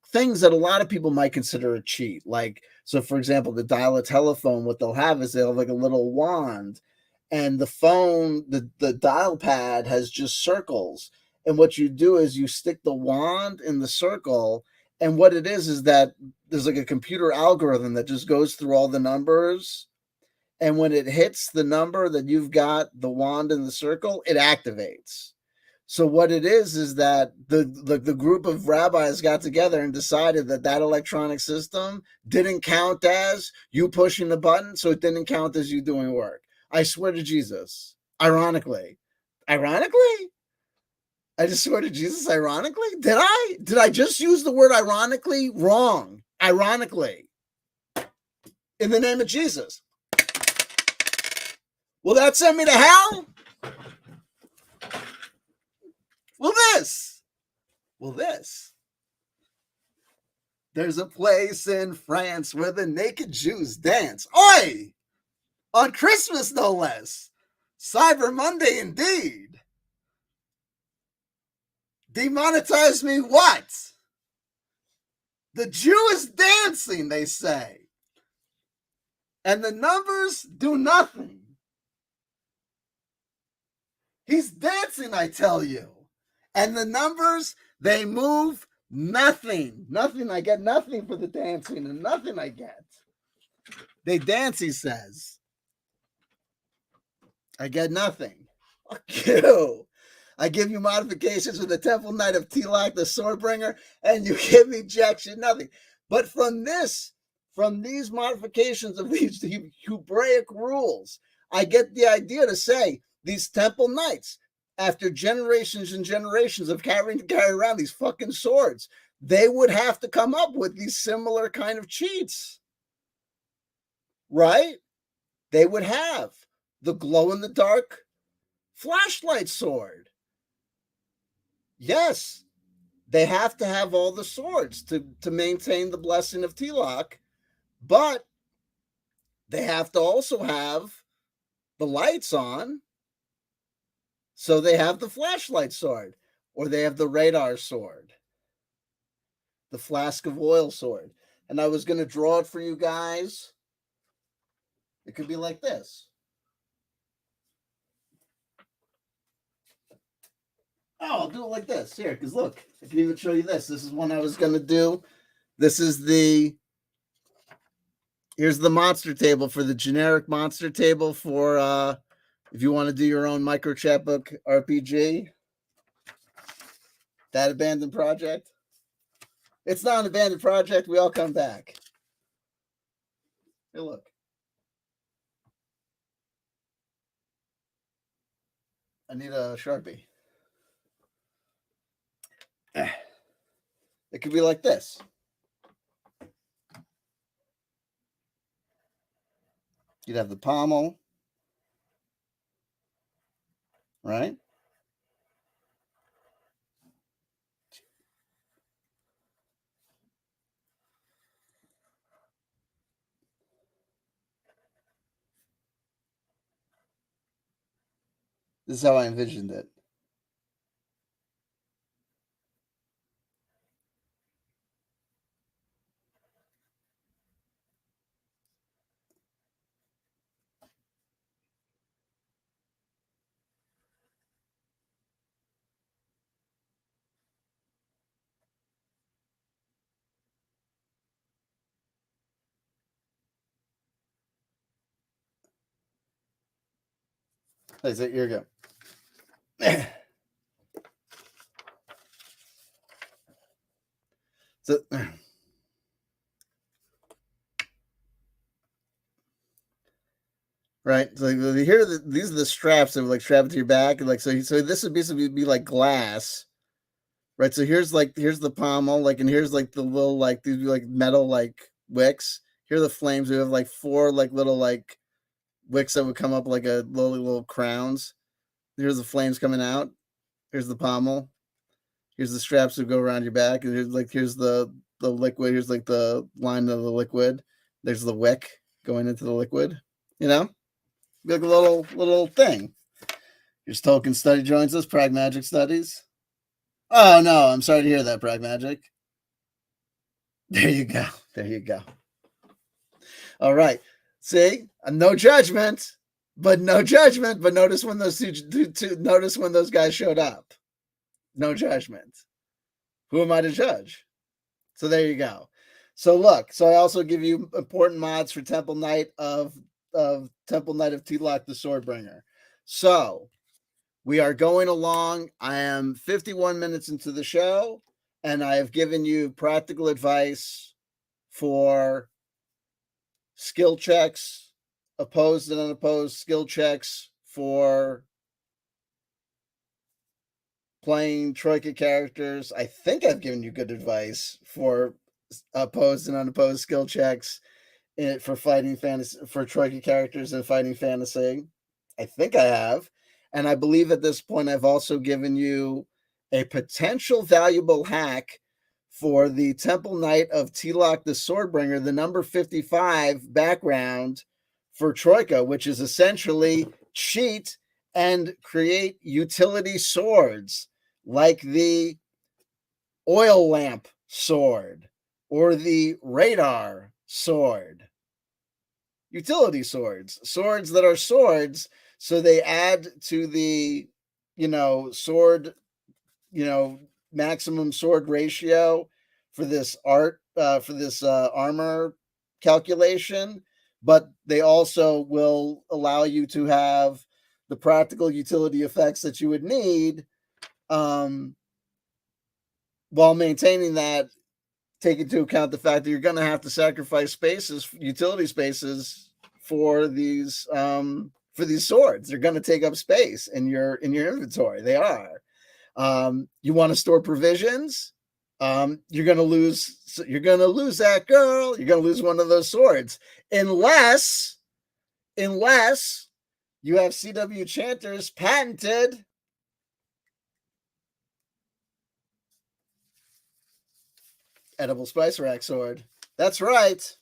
things that a lot of people might consider a cheat. Like, so for example, to dial a telephone, what they'll have is they'll have like a little wand, and the phone, the dial pad has just circles. And what you do is you stick the wand in the circle, and what it is that there's like a computer algorithm that just goes through all the numbers. And when it hits the number that you've got the wand in the circle, it activates. So what it is that the group of rabbis got together and decided that electronic system didn't count as you pushing the button, so it didn't count as you doing work. I swear to Jesus. Ironically, I just swear to Jesus. Ironically, did I just use the word ironically wrong? Ironically, in the name of Jesus. Will that send me to hell? Will this? There's a place in France where the naked Jews dance. Oi! On Christmas, no less. Cyber Monday, indeed. Demonetize me what? The Jew is dancing, they say. And the numbers do nothing. He's dancing, I tell you. And the numbers, they move nothing. Nothing. I get nothing for the dancing, and nothing I get. They dance, he says. I get nothing. Fuck you. I give you modifications for the Temple Knight of Tilak, the Swordbringer, and you give me jack shit, nothing. But from these modifications of these Hebraic rules, I get the idea to say these Temple Knights, after generations and generations of carry around these fucking swords, they would have to come up with these similar kind of cheats, right? They would have the glow-in-the-dark flashlight sword. Yes, they have to have all the swords to maintain the blessing of Tilak, but they have to also have the lights on. So they have the flashlight sword, or they have the radar sword, the flask of oil sword. And I was going to draw it for you guys. It could be like this. Oh, I'll do it like this. Here, because look, I can even show you this. This is one I was going to do. This is here's the monster table for the generic monster table for if you want to do your own micro chapbook RPG. That abandoned project. It's not an abandoned project. We all come back. Hey, look. I need a Sharpie. It could be like this. You'd have the pommel, right? This is how I envisioned it. Here you go. So, right. So here, these are the straps that were like strapped to your back, and like so this would basically be like glass, right? So here's the pommel, like, and here's like the little like these like metal like wicks. Here are the flames. We have like four like little like wicks that would come up like a little crowns. Here's the flames coming out. Here's the pommel. Here's the straps that go around your back, and here's the liquid. Here's like the line of the liquid. There's the wick going into the liquid. You know, like a little thing. Here's Tolkien Study joins us. Pragmagic Studies. Oh no, I'm sorry to hear that, Pragmagic. There you go. There you go. All right. See, no judgment, but no judgment. But notice when those notice when those guys showed up. No judgment. Who am I to judge? So there you go. So look. So I also give you important mods for Temple Knight of Tilak the Swordbringer. So we are going along. I am 51 minutes into the show, and I have given you practical advice for skill checks, opposed and unopposed skill checks for playing Troika characters. I think I've given you good advice for opposed and unopposed skill checks for fighting fantasy, for Troika characters and fighting fantasy. I think I have. And I believe at this point I've also given you a potential valuable hack for the Temple Knight of Tilak the Swordbringer, the number 55 background for Troika, which is essentially cheat and create utility swords like the oil lamp sword or the radar sword. Utility swords that are swords, so they add to the sword, maximum sword ratio for this armor calculation, but they also will allow you to have the practical utility effects that you would need, while maintaining that. Take into account the fact that you're going to have to sacrifice utility spaces for these swords. They're going to take up space in your inventory. They are. You want to store provisions. You're going to lose that girl. You're going to lose one of those swords unless you have CW Chanter's patented edible spice rack sword. That's right.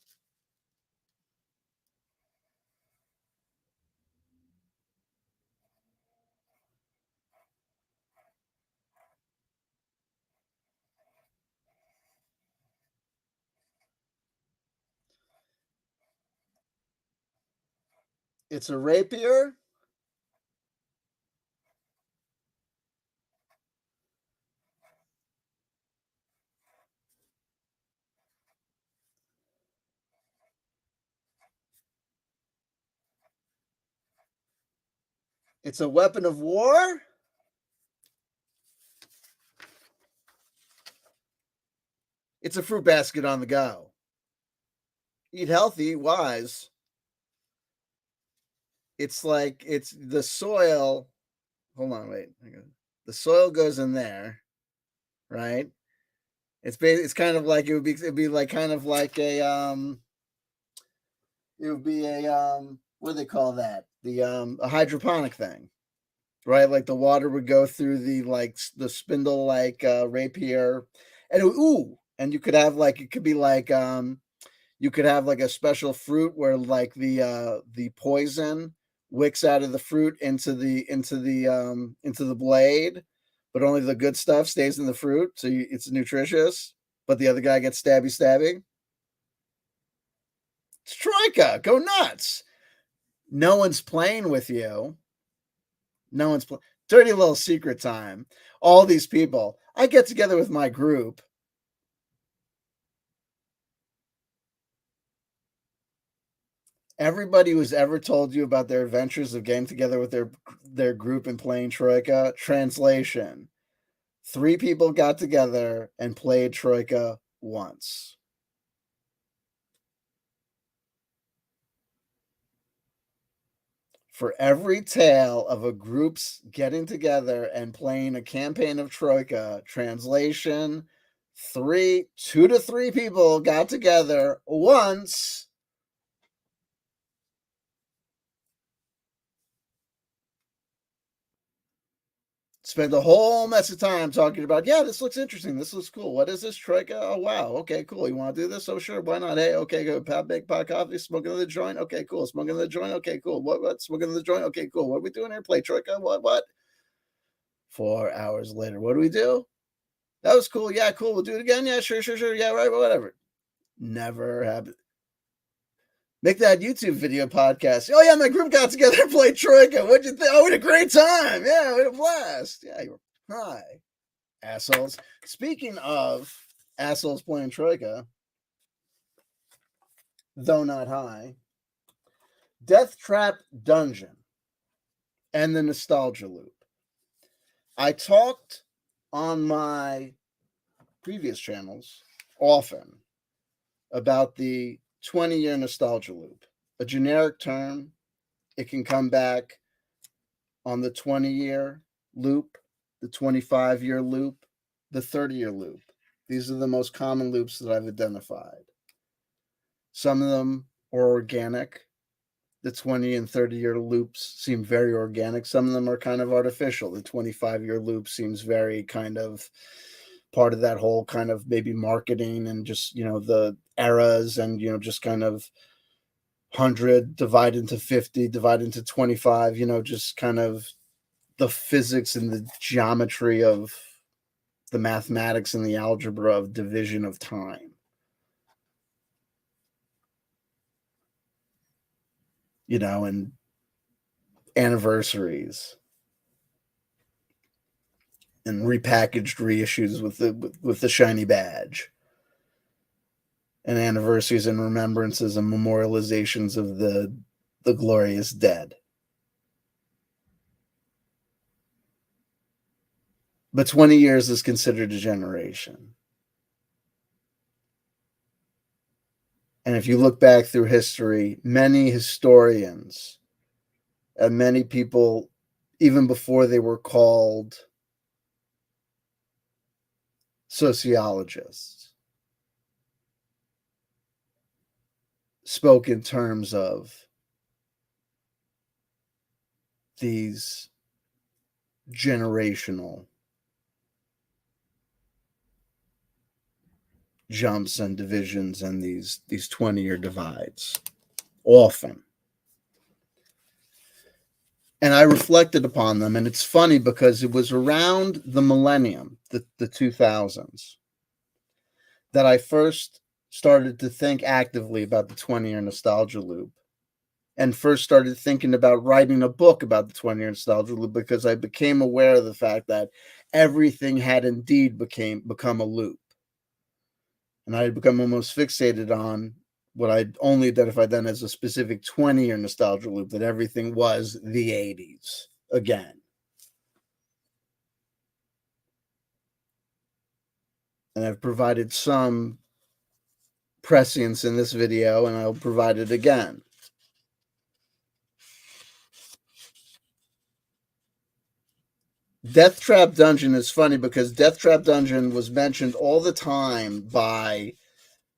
It's a rapier. It's a weapon of war. It's a fruit basket on the go. Eat healthy, eat wise. It's like it's the soil. Hold on, wait. The soil goes in there, right? It's kind of like it'd be like kind of like it would be a what do they call that? A hydroponic thing, right? Like the water would go through the spindle rapier, and and you could have like it could be like you could have like a special fruit where like the poison wicks out of the fruit into the blade, but only the good stuff stays in the fruit, so it's nutritious. But the other guy gets stabby. It's Troika, go nuts! No one's playing with you. No one's dirty little secret time. All these people. I get together with my group. Everybody who's ever told you about their adventures of getting together with their group and playing Troika, translation: 3 people got together and played Troika once. For every tale of a group's getting together and playing a campaign of Troika, translation, 2 to 3 people got together once. Spent the whole mess of time talking about, yeah, this looks interesting. This looks cool. What is this, Troika? Oh, wow. Okay, cool. You want to do this? Oh, sure. Why not? Hey, okay, go. Big pot coffee, smoking in the joint. Okay, cool. Smoking in the joint. Okay, cool. What? Smoking in the joint. Okay, cool. What are we doing here? Play Troika? What? 4 hours later, what do we do? That was cool. Yeah, cool. We'll do it again. Yeah, sure. Yeah, right. Whatever. Never happened. Make that YouTube video podcast. Oh, yeah, my group got together and played Troika. What'd you think? Oh, we had a great time. Yeah, we had a blast. Yeah, you were high. Assholes. Speaking of assholes playing Troika, though not high, Death Trap Dungeon and the Nostalgia Loop. I talked on my previous channels often about the 20-year nostalgia loop, a generic term. It can come back on the 20-year loop, the 25-year loop, the 30-year loop. These are the most common loops that I've identified. Some of them are organic. The 20 and 30-year loops seem very organic. Some of them are kind of artificial. The 25-year loop seems very kind of part of that whole kind of maybe marketing and just, the eras and, just kind of 100 divide into 50, divide into 25, just kind of the physics and the geometry of the mathematics and the algebra of division of time. And anniversaries and repackaged reissues with the shiny badge, and anniversaries and remembrances and memorializations of the glorious dead. But 20 years is considered a generation. And if you look back through history, many historians and many people, even before they were called sociologists, spoke in terms of these generational jumps and divisions and these 20-year divides often. And I reflected upon them, and it's funny because it was around the millennium, the 2000s, that I first started to think actively about the 20-year nostalgia loop, and first started thinking about writing a book about the 20-year nostalgia loop, because I became aware of the fact that everything had indeed become a loop. And I had become almost fixated on what I'd only identified then as a specific 20-year nostalgia loop, that everything was the 80s again. And I've provided some prescience in this video, and I'll provide it again. Death Trap Dungeon is funny because Death Trap Dungeon was mentioned all the time by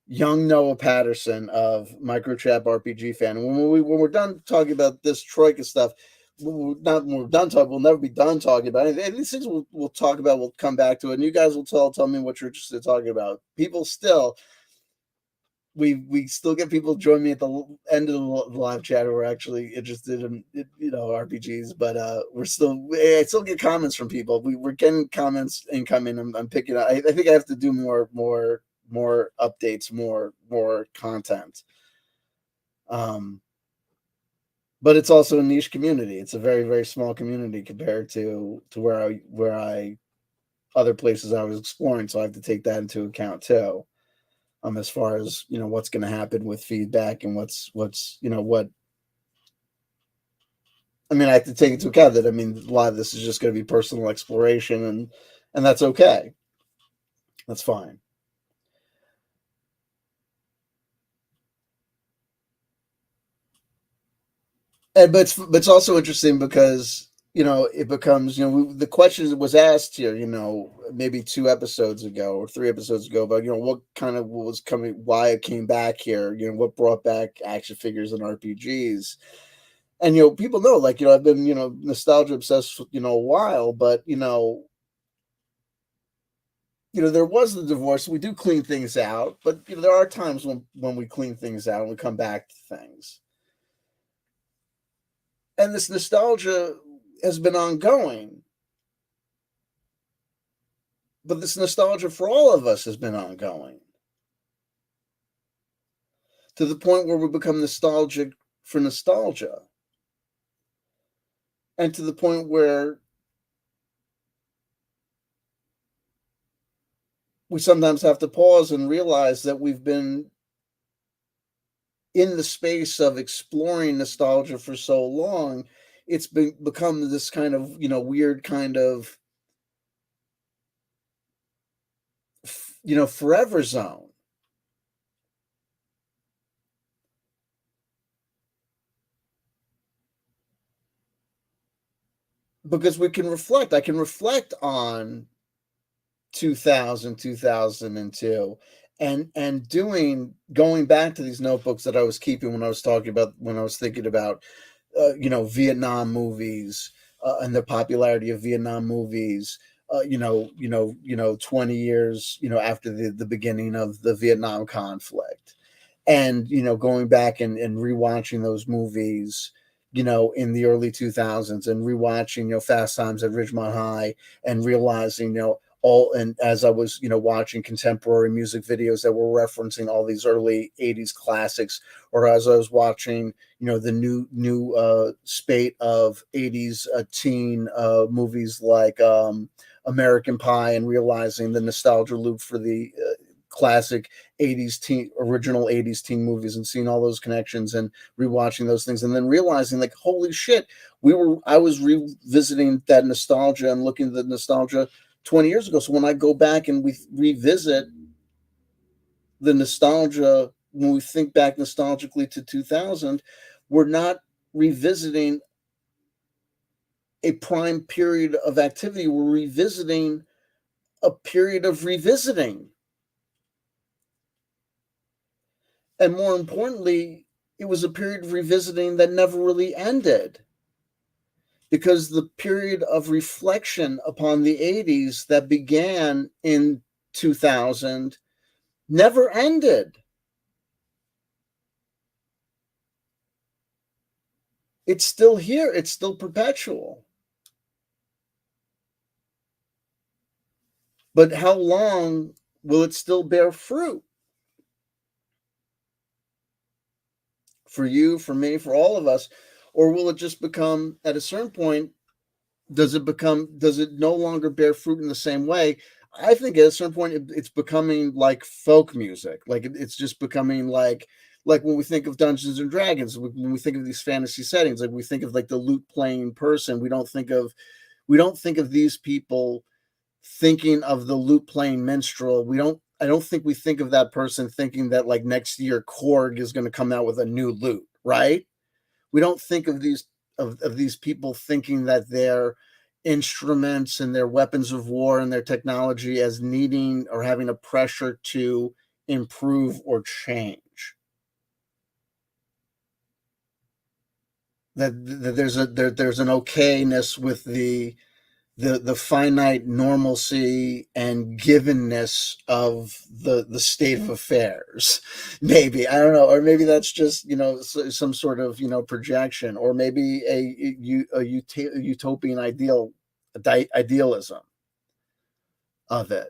young Noah Patterson of Microchap RPG Fan. And when we're done talking about this Troika stuff, we'll never be done talking about it. And these things we'll talk about, we'll come back to it, and you guys will tell me what you're interested in talking about. People still, we still get people join me at the end of the live chat who are actually interested in RPGs, but I still get comments from people. We're getting comments incoming. I'm picking up. I think I have to do more updates, more content. But it's also a niche community. It's a very, very small community compared to where I other places I was exploring. So I have to take that into account too. As far as what's going to happen with feedback and what's what. I mean, I have to take into account that a lot of this is just going to be personal exploration, and that's okay. That's fine. And but it's also interesting because it becomes the question that was asked here maybe 2 episodes ago or 3 episodes ago about what kind of was coming, why it came back here, what brought back action figures and RPGs. And people know, like, I've been nostalgia obsessed for a while, but there was the divorce. We do clean things out, but there are times when we clean things out and we come back to things. And this nostalgia has been ongoing, but this nostalgia for all of us has been ongoing to the point where we become nostalgic for nostalgia, and to the point where we sometimes have to pause and realize that we've been in the space of exploring nostalgia for so long. It's become this kind of weird kind of forever zone. Because we can reflect. I can reflect on 2000, 2002, and going back to these notebooks that I was keeping when I was thinking about Vietnam movies, and the popularity of Vietnam movies, 20 years after the beginning of the Vietnam conflict, and going back and rewatching those movies in the early 2000s, and rewatching Fast Times at Ridgemont High, and realizing all, and as I was watching contemporary music videos that were referencing all these early 80s classics, or as I was watching the new spate of 80s teen movies like American Pie, and realizing the nostalgia loop for the classic 80s teen, original 80s teen movies, and seeing all those connections and rewatching those things, and then realizing, like, holy shit, I was revisiting that nostalgia and looking at the nostalgia 20 years ago. So when I go back and we revisit the nostalgia, when we think back nostalgically to 2000, we're not revisiting a prime period of activity. We're revisiting a period of revisiting. And more importantly, it was a period of revisiting that never really ended, because the period of reflection upon the 80s that began in 2000 never ended. It's still here, it's still perpetual. But how long will it still bear fruit? For you, for me, for all of us? Or will it just become, at a certain point, does it no longer bear fruit in the same way? I think at a certain point it's becoming like folk music. Like it's just becoming like when we think of Dungeons and Dragons, when we think of these fantasy settings, like we think of like the lute playing person. We don't think of these people thinking of the lute playing minstrel. I don't think we think of that person thinking that, like, next year Korg is going to come out with a new lute, right? We don't think of these people thinking that their instruments and their weapons of war and their technology as needing or having a pressure to improve or change. That there's an okayness with the finite normalcy and givenness of the state of affairs. Maybe, I don't know, or maybe that's just some sort of projection, or maybe a utopian idealism of it,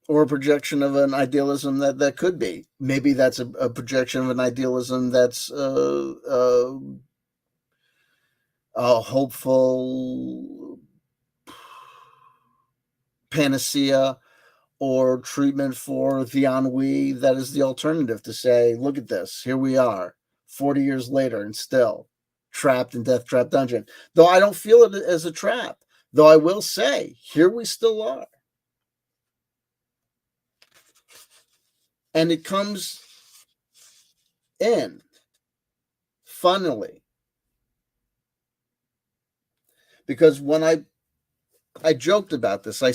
or a projection of an idealism that could be. Maybe that's a projection of an idealism that's a hopeful panacea or treatment for the ennui that is the alternative, to say, look at this, here we are 40 years later and still trapped in Death Trap Dungeon. Though I don't feel it as a trap, though I will say, here we still are. And it comes in funnily. Because when I joked about this, I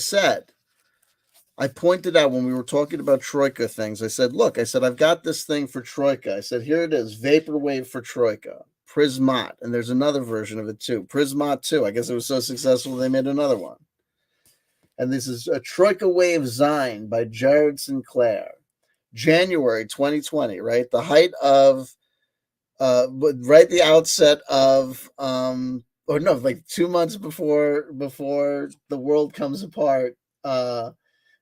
pointed out when we were talking about Troika things, I said, look, I said, I've got this thing for Troika. I said, here it is, Vaporwave for Troika, Prismat. And there's another version of it too, Prismat 2. I guess it was so successful, they made another one. And this is a Troika Wave Zine by Jared Sinclair, January 2020, right? The height of, right the outset of, or no, like 2 months before the world comes apart,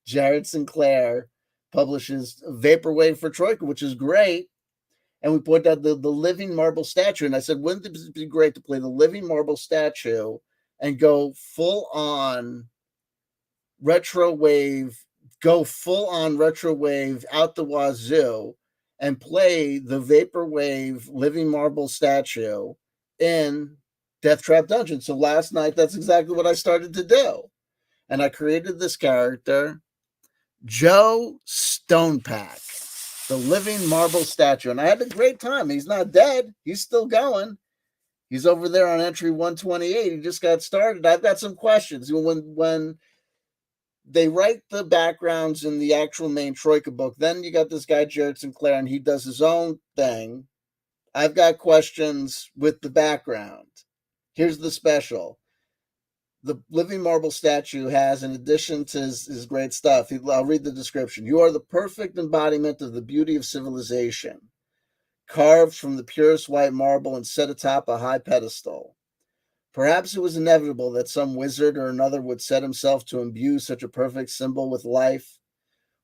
Jared Sinclair publishes Vaporwave for Troika, which is great. And we point out the living marble statue. And I said, wouldn't it be great to play the living marble statue and go full on retro wave out the wazoo and play the Vaporwave living marble statue in Death Trap Dungeon. So last night, that's exactly what I started to do. And I created this character, Joe Stonepack, the living marble statue. And I had a great time. He's not dead. He's still going. He's over there on entry 128. He just got started. I've got some questions. When they write the backgrounds in the actual main Troika book, then you got this guy, Jared Sinclair, and he does his own thing. I've got questions with the background. Here's the special. The living marble statue has, in addition to his great stuff, I'll read the description. You are the perfect embodiment of the beauty of civilization, carved from the purest white marble and set atop a high pedestal. Perhaps it was inevitable that some wizard or another would set himself to imbue such a perfect symbol with life.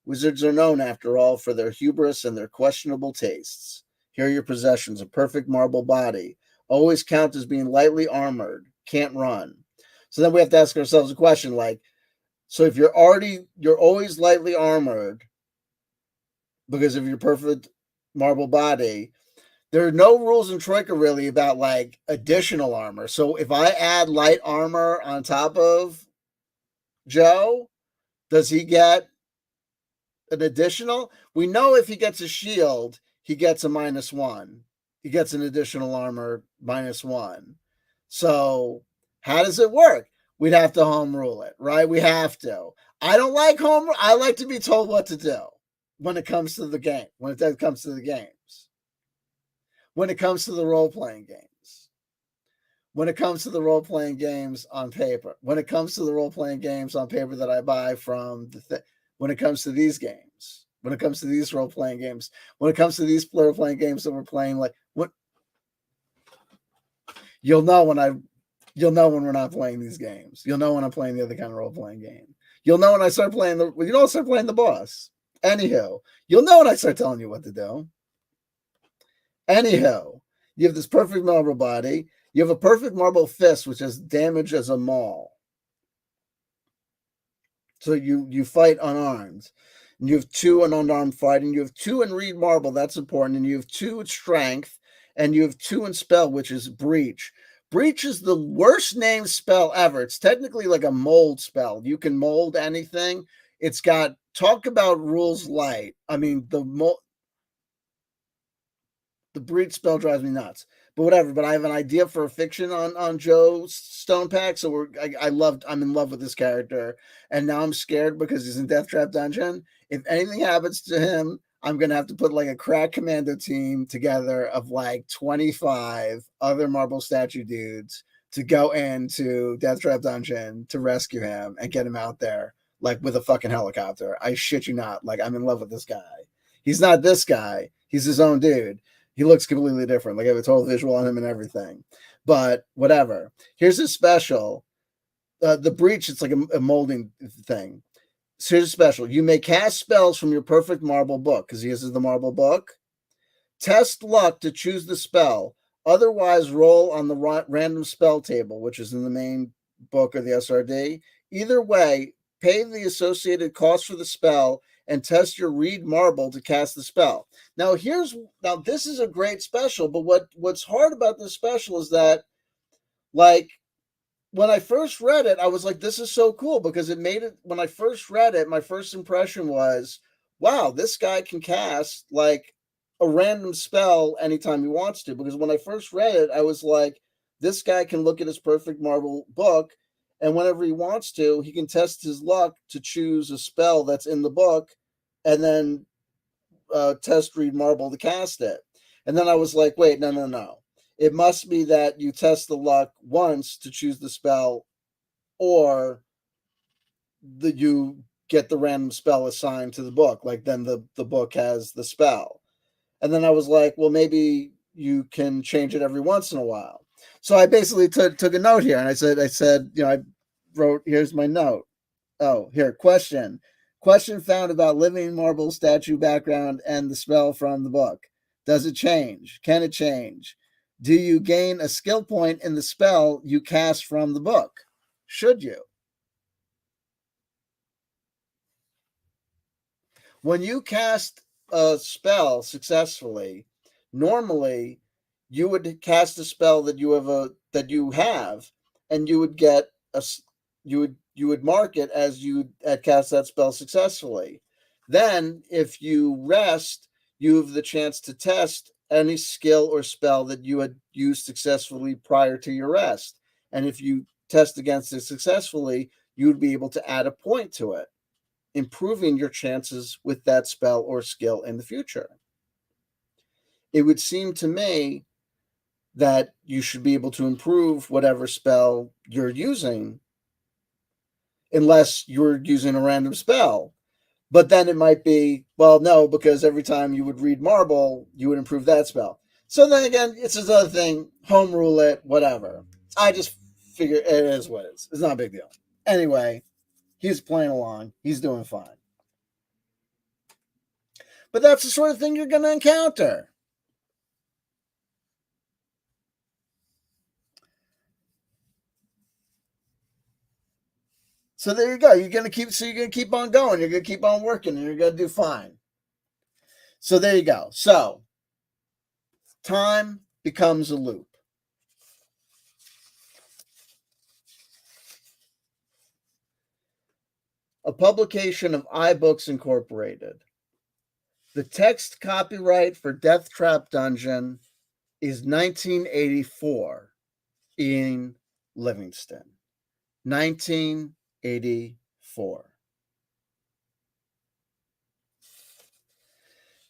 Wizards are known, after all, for their hubris and their questionable tastes. Here are your possessions: a perfect marble body. Always count as being lightly armored. Can't run. So then we have to ask ourselves a question like, so if you're always lightly armored because of your perfect marble body, there are no rules in Troika really about like additional armor. So if I add light armor on top of Joe, does he get an additional? We know if he gets a shield, he gets a -1. He gets an additional armor -1. So how does it work? We'd have to home rule it, right? We have to. I don't like home. I like to be told what to do when it comes to the game. When it comes to the games. When it comes to the role-playing games. When it comes to the role-playing games on paper. When it comes to the role-playing games on paper that I buy from when it comes to these games. When it comes to these role-playing games. When it comes to these role-playing games that we're playing, like what you'll know when we're not playing these games. You'll know when I'm playing the other kind of role-playing game. You'll know when I start playing the boss. Anywho, you'll know when I start telling you what to do. Anyhow, you have this perfect marble body. You have a perfect marble fist, which has damage as a maul. So you fight unarmed. And you have 2 in unarmed fighting. You have 2 in read marble. That's important. And you have 2 in strength. And you have 2 in spell, which is breach. Breach is the worst named spell ever. It's technically like a mold spell. You can mold anything. It's got, talk about rules light. I mean, the breach spell drives me nuts. But whatever. But I have an idea for a fiction on Joe Stonepack. So I'm in love with this character. And now I'm scared because he's in Death Trap Dungeon. If anything happens to him, I'm going to have to put like a crack commando team together of like 25 other marble statue dudes to go into Death Trap Dungeon to rescue him and get him out there like with a fucking helicopter. I shit you not. Like, I'm in love with this guy. He's not this guy. He's his own dude. He looks completely different. Like, I have a total visual on him and everything. But whatever. Here's his special. The breach, it's like a molding thing. So here's a special. You may cast spells from your perfect marble book, because he uses the marble book. Test luck to choose the spell. Otherwise, roll on the random spell table, which is in the main book or the SRD. Either way, pay the associated cost for the spell and test your read marble to cast the spell. Now, this is a great special, but what's hard about this special is that, like, when I first read it, I was like, this is so cool, because it made it, when I first read it, my first impression was, wow, this guy can cast like a random spell anytime he wants to. Because when I first read it, I was like, this guy can look at his perfect marble book, and whenever he wants to, he can test his luck to choose a spell that's in the book, and then test read marble to cast it. And then I was like, wait, no, no, no. It must be that you test the luck once to choose the spell, or that you get the random spell assigned to the book. Like then the book has the spell. And then I was like, well, maybe you can change it every once in a while. So I basically took a note here, and I said, I wrote, here's my note. Oh, here, question. Question found about living marble statue background and the spell from the book. Does it change? Can it change? Do you gain a skill point in the spell you cast from the book? Should you? When you cast a spell successfully, normally you would cast a spell that you have, and you would get you would mark it as you had cast that spell successfully. Then, if you rest, you have the chance to test any skill or spell that you had used successfully prior to your rest. And if you test against it successfully, you would be able to add a point to it, improving your chances with that spell or skill in the future. It would seem to me that you should be able to improve whatever spell you're using, unless you're using a random spell. But then it might be, well, no, because every time you would read marble, you would improve that spell. So then again, it's another thing, home rule it, whatever. I just figure it is what it is. It's not a big deal. Anyway, he's playing along. He's doing fine. But that's the sort of thing you're going to encounter. So there you go. You're going to keep on going. You're going to keep on working, and you're going to do fine. So there you go. So time becomes a loop. A publication of iBooks Incorporated. The text copyright for Death Trap Dungeon is 1984, Ian Livingston. 1984.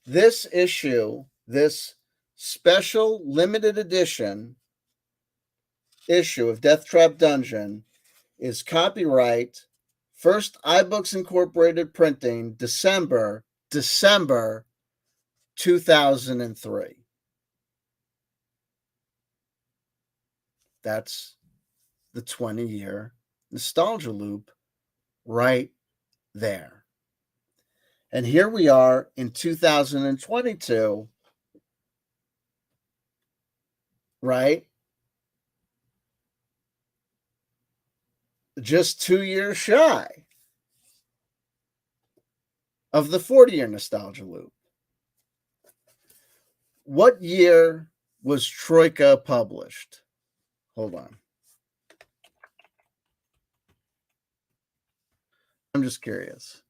This issue, this special limited edition issue of Death Trap Dungeon, is copyright First iBooks Incorporated Printing, December 2003. That's the 20-year nostalgia loop right there. And here we are in 2022, right? Just 2 years shy of the 40-year nostalgia loop. What year was Troika published? Hold on. I'm just curious.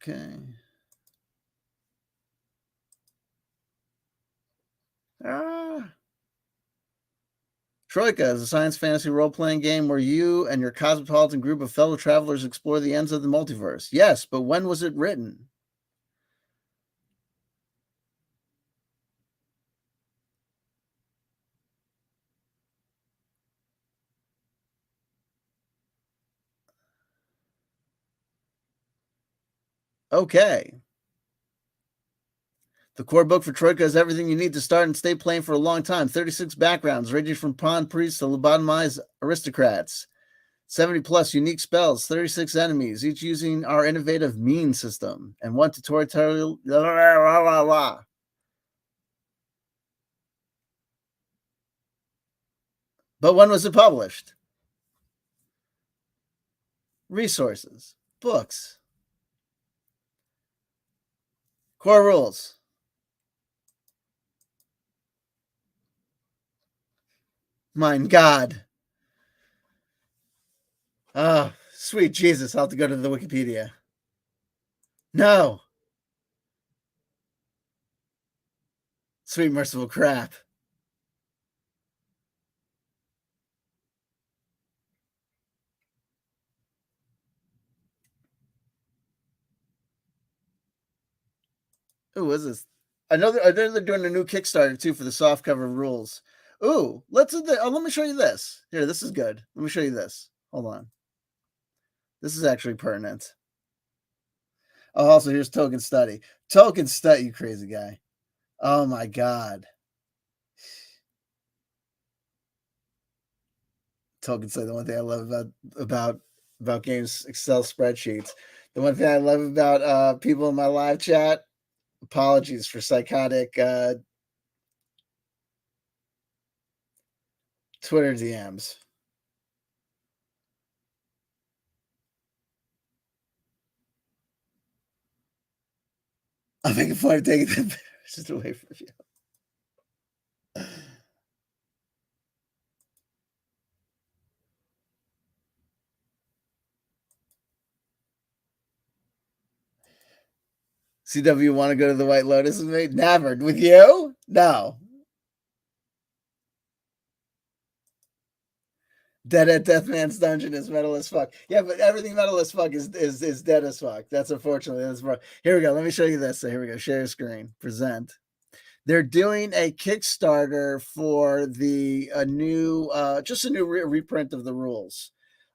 Okay. Troika is a science fantasy role-playing game where you and your cosmopolitan group of fellow travelers explore the ends of the multiverse. Yes, but when was it written? Okay. The core book for Troika is everything you need to start and stay playing for a long time. 36 backgrounds, ranging from pawn priests to lobotomized aristocrats. 70 plus unique spells, 36 enemies, each using our innovative mean system, and one tutorial. But when was it published? Resources, books, core rules. Mein God. Oh, sweet Jesus. I'll have to go to the Wikipedia. No. Sweet merciful crap. Ooh, is this? I know they're doing a new Kickstarter too for the softcover rules. Ooh, let me show you this. Here, this is good. Let me show you this. Hold on. This is actually pertinent. Oh, also here's Token Study. Token Study, you crazy guy. Oh my God. Token Study. The one thing I love about games Excel spreadsheets. The one thing I love about people in my live chat. Apologies for psychotic Twitter DMs. I'm making fun of taking the just away from you. CW want to go to the White Lotus with me? Never. With you? No. Dead at Deathman's Dungeon is metal as fuck. Yeah, but everything metal as fuck is dead as fuck. That's unfortunately here we go. Let me show you this. So here we go. Share screen. Present. They're doing a Kickstarter for a new reprint of the rules.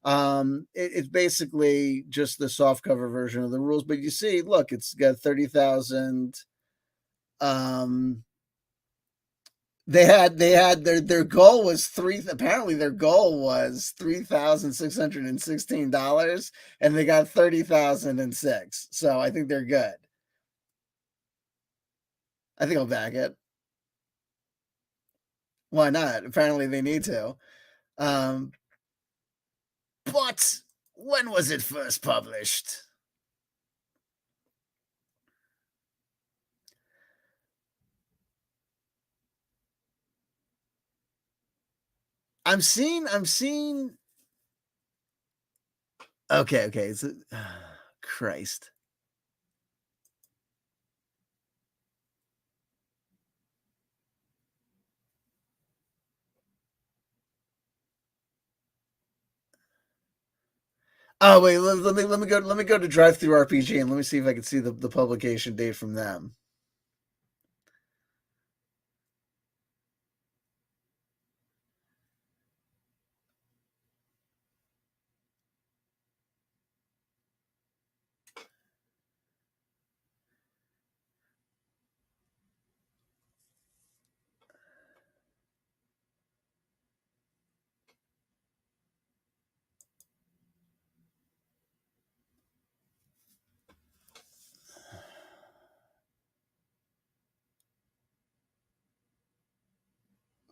It's basically just the softcover version of the rules, but you see, look, it's got 30,000. They had their goal was apparently their goal was $3,616, and they got 30,006. So I think they're good. I think I'll back it. Why not? Apparently they need to. But when was it first published? I'm seeing. Okay. Christ. Oh wait, let me go to Drive Through RPG and let me see if I can see the publication date from them.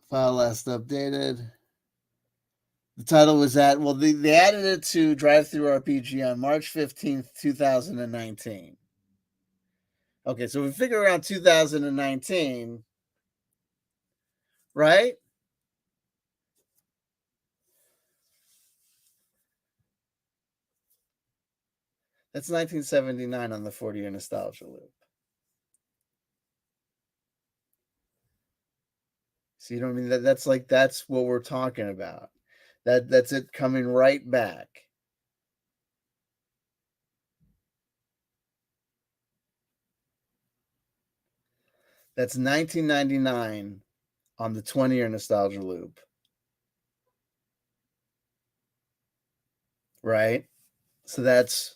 File last updated. The title was they added it to Drive Through RPG on March 15th, 2019. Okay, so we figure around 2019, right? That's 1979 on the 40-year nostalgia loop. So you know what I mean? That's what we're talking about. That's it coming right back. That's 1999 on the 20-year nostalgia loop. Right? So that's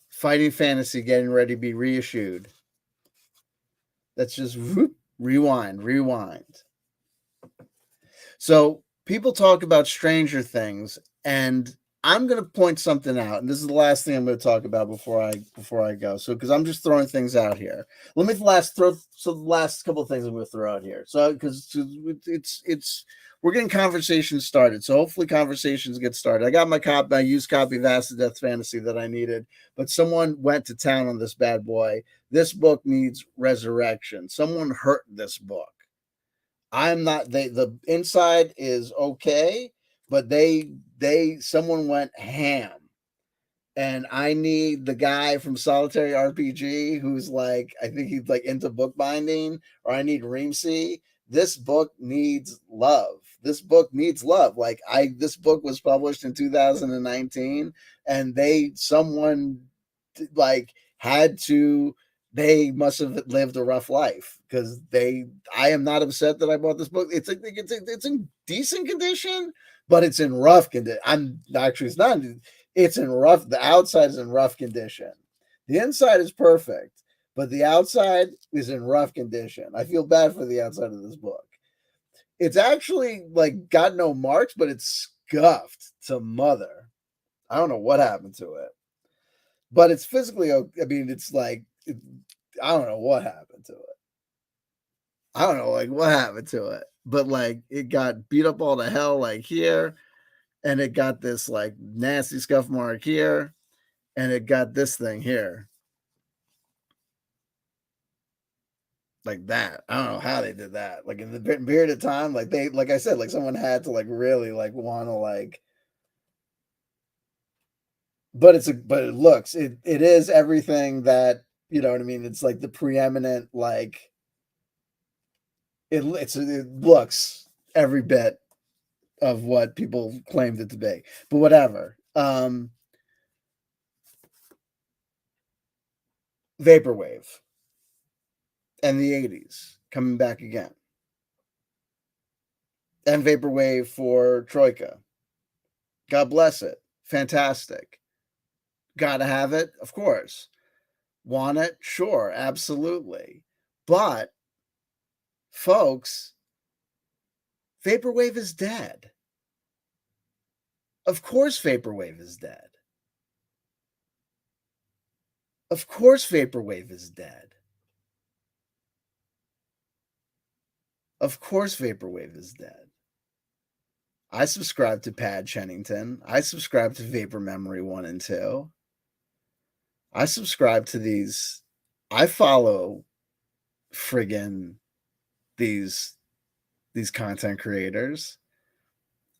Fighting Fantasy getting ready to be reissued. That's just rewind. So people talk about Stranger Things, and I'm going to point something out, and this is the last thing I'm going to talk about before I go. So because I'm just throwing things out here. Let me the last couple of things I'm going to throw out here. So because it's we're getting conversations started. So hopefully conversations get started. I got my used copy of Acid Death Fantasy that I needed, but someone went to town on this bad boy. This book needs resurrection. Someone hurt this book. I'm not the inside is okay, but someone went ham. And I need the guy from Solitary RPG who's like, I think he's like into bookbinding, or I need Reamsey. This book needs love. This book needs love. This book was published in 2019, and someone like had to, they must have lived a rough life, because I am not upset that I bought this book. It's in decent condition, but it's in rough condition. It's not. It's in rough. The outside is in rough condition. The inside is perfect, but the outside is in rough condition. I feel bad for the outside of this book. It's actually like got no marks, but it's scuffed to mother. I don't know what happened to it, but it's physically. I mean, it's like I don't know what happened to it. I don't know like what happened to it, but like it got beat up all to hell like here, and it got this like nasty scuff mark here, and it got this thing here. Like that. I don't know how they did that. Like in the period of time, like like I said, like someone had to like really like want to like, but it is everything that, you know what I mean? It's like the preeminent, like it looks every bit of what people claimed it to be, but whatever. Vaporwave and the 80s coming back again. And Vaporwave for Troika. God bless it. Fantastic. Gotta have it? Of course. Want it? Sure, absolutely. But, folks, Vaporwave is dead. Of course, Vaporwave is dead. Of course, Vaporwave is dead. Of course, Vaporwave is dead. I subscribe to Pad Chennington. I subscribe to Vapor Memory 1 and 2. I subscribe to these. I follow friggin' these content creators.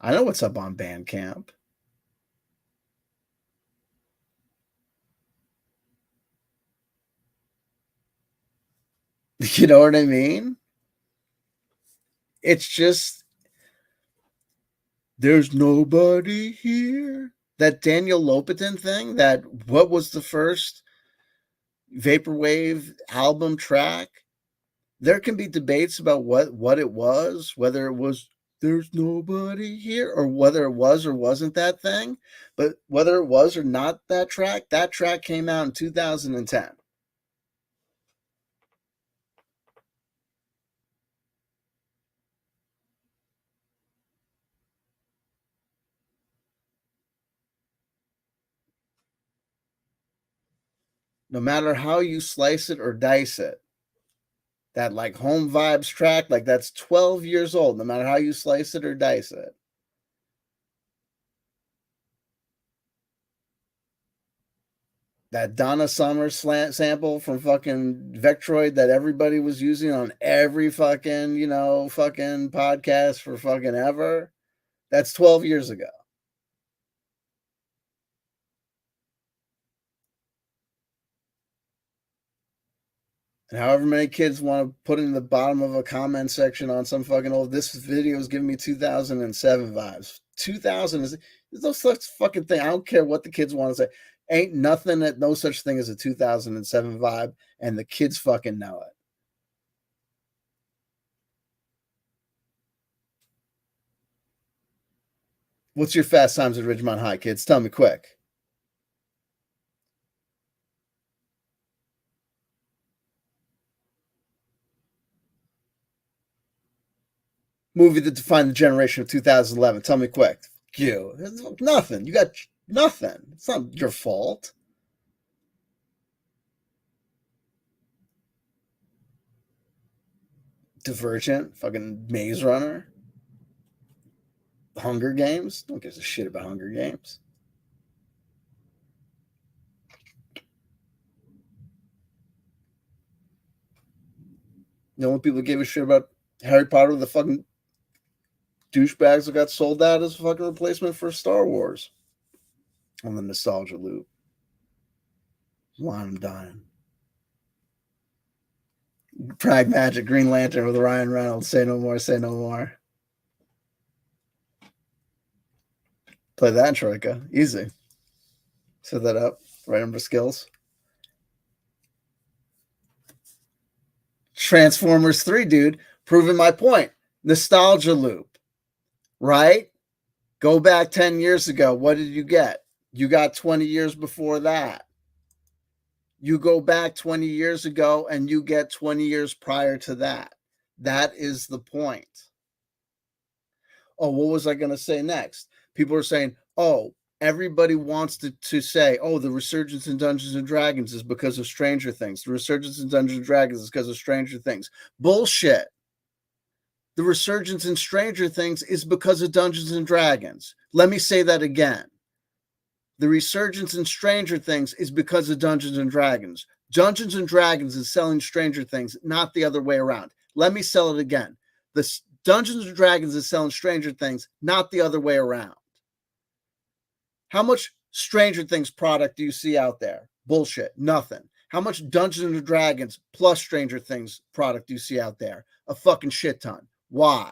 I know what's up on Bandcamp. You know what I mean? It's just, there's nobody here. That Daniel Lopatin thing, what was the first Vaporwave album track? There can be debates about what it was, whether it was "There's Nobody Here" or whether it was or wasn't that thing. But whether it was or not that track came out in 2010. No matter how you slice it or dice it, that like Home Vibes track, like that's 12 years old, no matter how you slice it or dice it. That Donna Summer sample from fucking Vectroid that everybody was using on every fucking, fucking podcast for fucking ever. That's 12 years ago. And however many kids want to put in the bottom of a comment section on some fucking this video is giving me 2007 vibes. 2000 is, there's no such fucking thing. I don't care what the kids want to say. Ain't nothing, no such thing as a 2007 vibe, and the kids fucking know it. What's your fast times at Ridgemont High, kids? Tell me quick. Movie that defined the generation of 2011. Tell me quick. You. Nothing. You got nothing. It's not your fault. Divergent. Fucking Maze Runner. Hunger Games. Don't give a shit about Hunger Games. The only people that gave a shit about Harry Potter were the fucking douchebags that got sold out as a fucking replacement for Star Wars on the nostalgia loop. Line, I'm dying. Prag Magic, Green Lantern with Ryan Reynolds. Say no more, say no more. Play that in Troika. Easy. Set that up. Right number skills. Transformers 3, dude. Proving my point. Nostalgia loop. Right? Go back 10 years ago. What did you get? You got 20 years before that. You go back 20 years ago and you get 20 years prior to that. That is the point. Oh, what was I going to say next? People are saying, oh, everybody wants to say, oh, the resurgence in Dungeons and Dragons is because of Stranger Things. The resurgence in Dungeons and Dragons is because of Stranger Things. Bullshit. The resurgence in Stranger Things is because of Dungeons and Dragons. Let me say that again. The resurgence in Stranger Things is because of Dungeons and Dragons. Dungeons and Dragons is selling Stranger Things, not the other way around. Let me sell it again. The Dungeons and Dragons is selling Stranger Things, not the other way around. How much Stranger Things product do you see out there? Bullshit. Nothing. How much Dungeons and Dragons plus Stranger Things product do you see out there? A fucking shit ton. Why?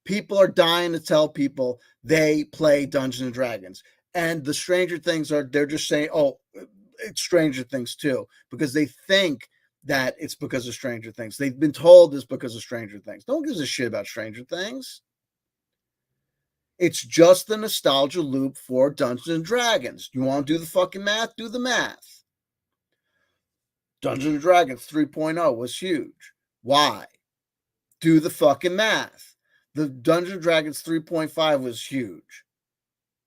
People are dying to tell people they play Dungeons and Dragons. And the Stranger Things they're just saying, oh, it's Stranger Things too, because they think that it's because of Stranger Things. They've been told it's because of Stranger Things. Don't give a shit about Stranger Things. It's just the nostalgia loop for Dungeons and Dragons. You want to do the fucking math? Do the math. Dungeons and Dragons 3.0 was huge. Why? Do the fucking math. The Dungeons and Dragons 3.5 was huge.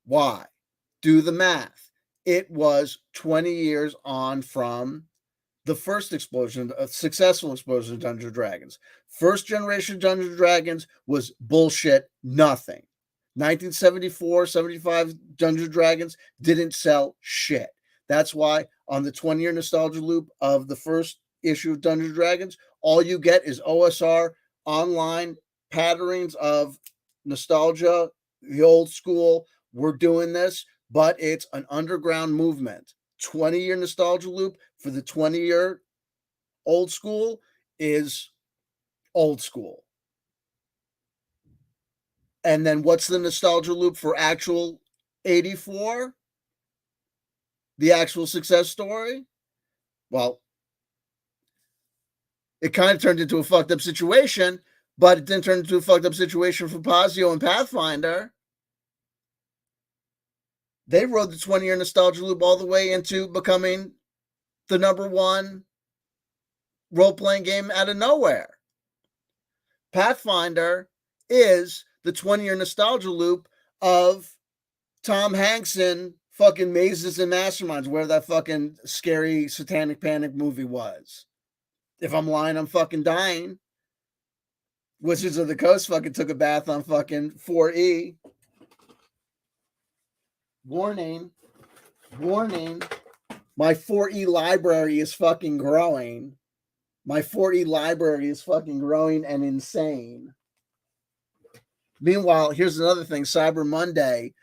Why? Do the math. It was 20 years on from the first explosion, a successful explosion of Dungeons and Dragons. First generation Dungeons and Dragons was bullshit, nothing. 1974, 75 Dungeons and Dragons didn't sell shit. That's why on the 20-year nostalgia loop of the first issue of Dungeons and Dragons, all you get is OSR online patterns of nostalgia, the old school. We're doing this, but it's an underground movement. 20-year nostalgia loop for the 20-year old school is old school. And then what's the nostalgia loop for actual 84? The actual success story? Well, it kind of turned into a fucked up situation, but it didn't turn into a fucked up situation for Pazio and Pathfinder. They rode the 20-year nostalgia loop all the way into becoming the number one role-playing game out of nowhere. Pathfinder is the 20-year nostalgia loop of Tom Hanks in fucking Mazes and Masterminds, where that fucking scary satanic panic movie was. If I'm lying, I'm fucking dying. Wizards of the Coast fucking took a bath on fucking 4E. Warning. My 4E library is fucking growing. My 4E library is fucking growing and insane. Meanwhile, here's another thing. Cyber Monday,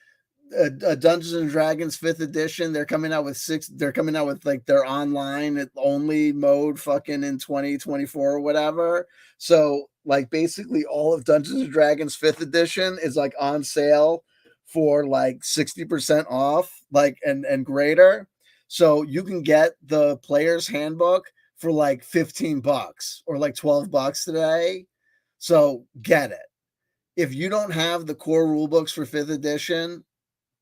Dungeons and Dragons 5th edition. They're coming out with like their online only mode fucking in 2024 or whatever. So like basically all of Dungeons and Dragons 5th edition is like on sale for like 60% off, like and greater. So you can get the player's handbook for like $15 or like $12 today. So get it. If you don't have the core rule books for 5th edition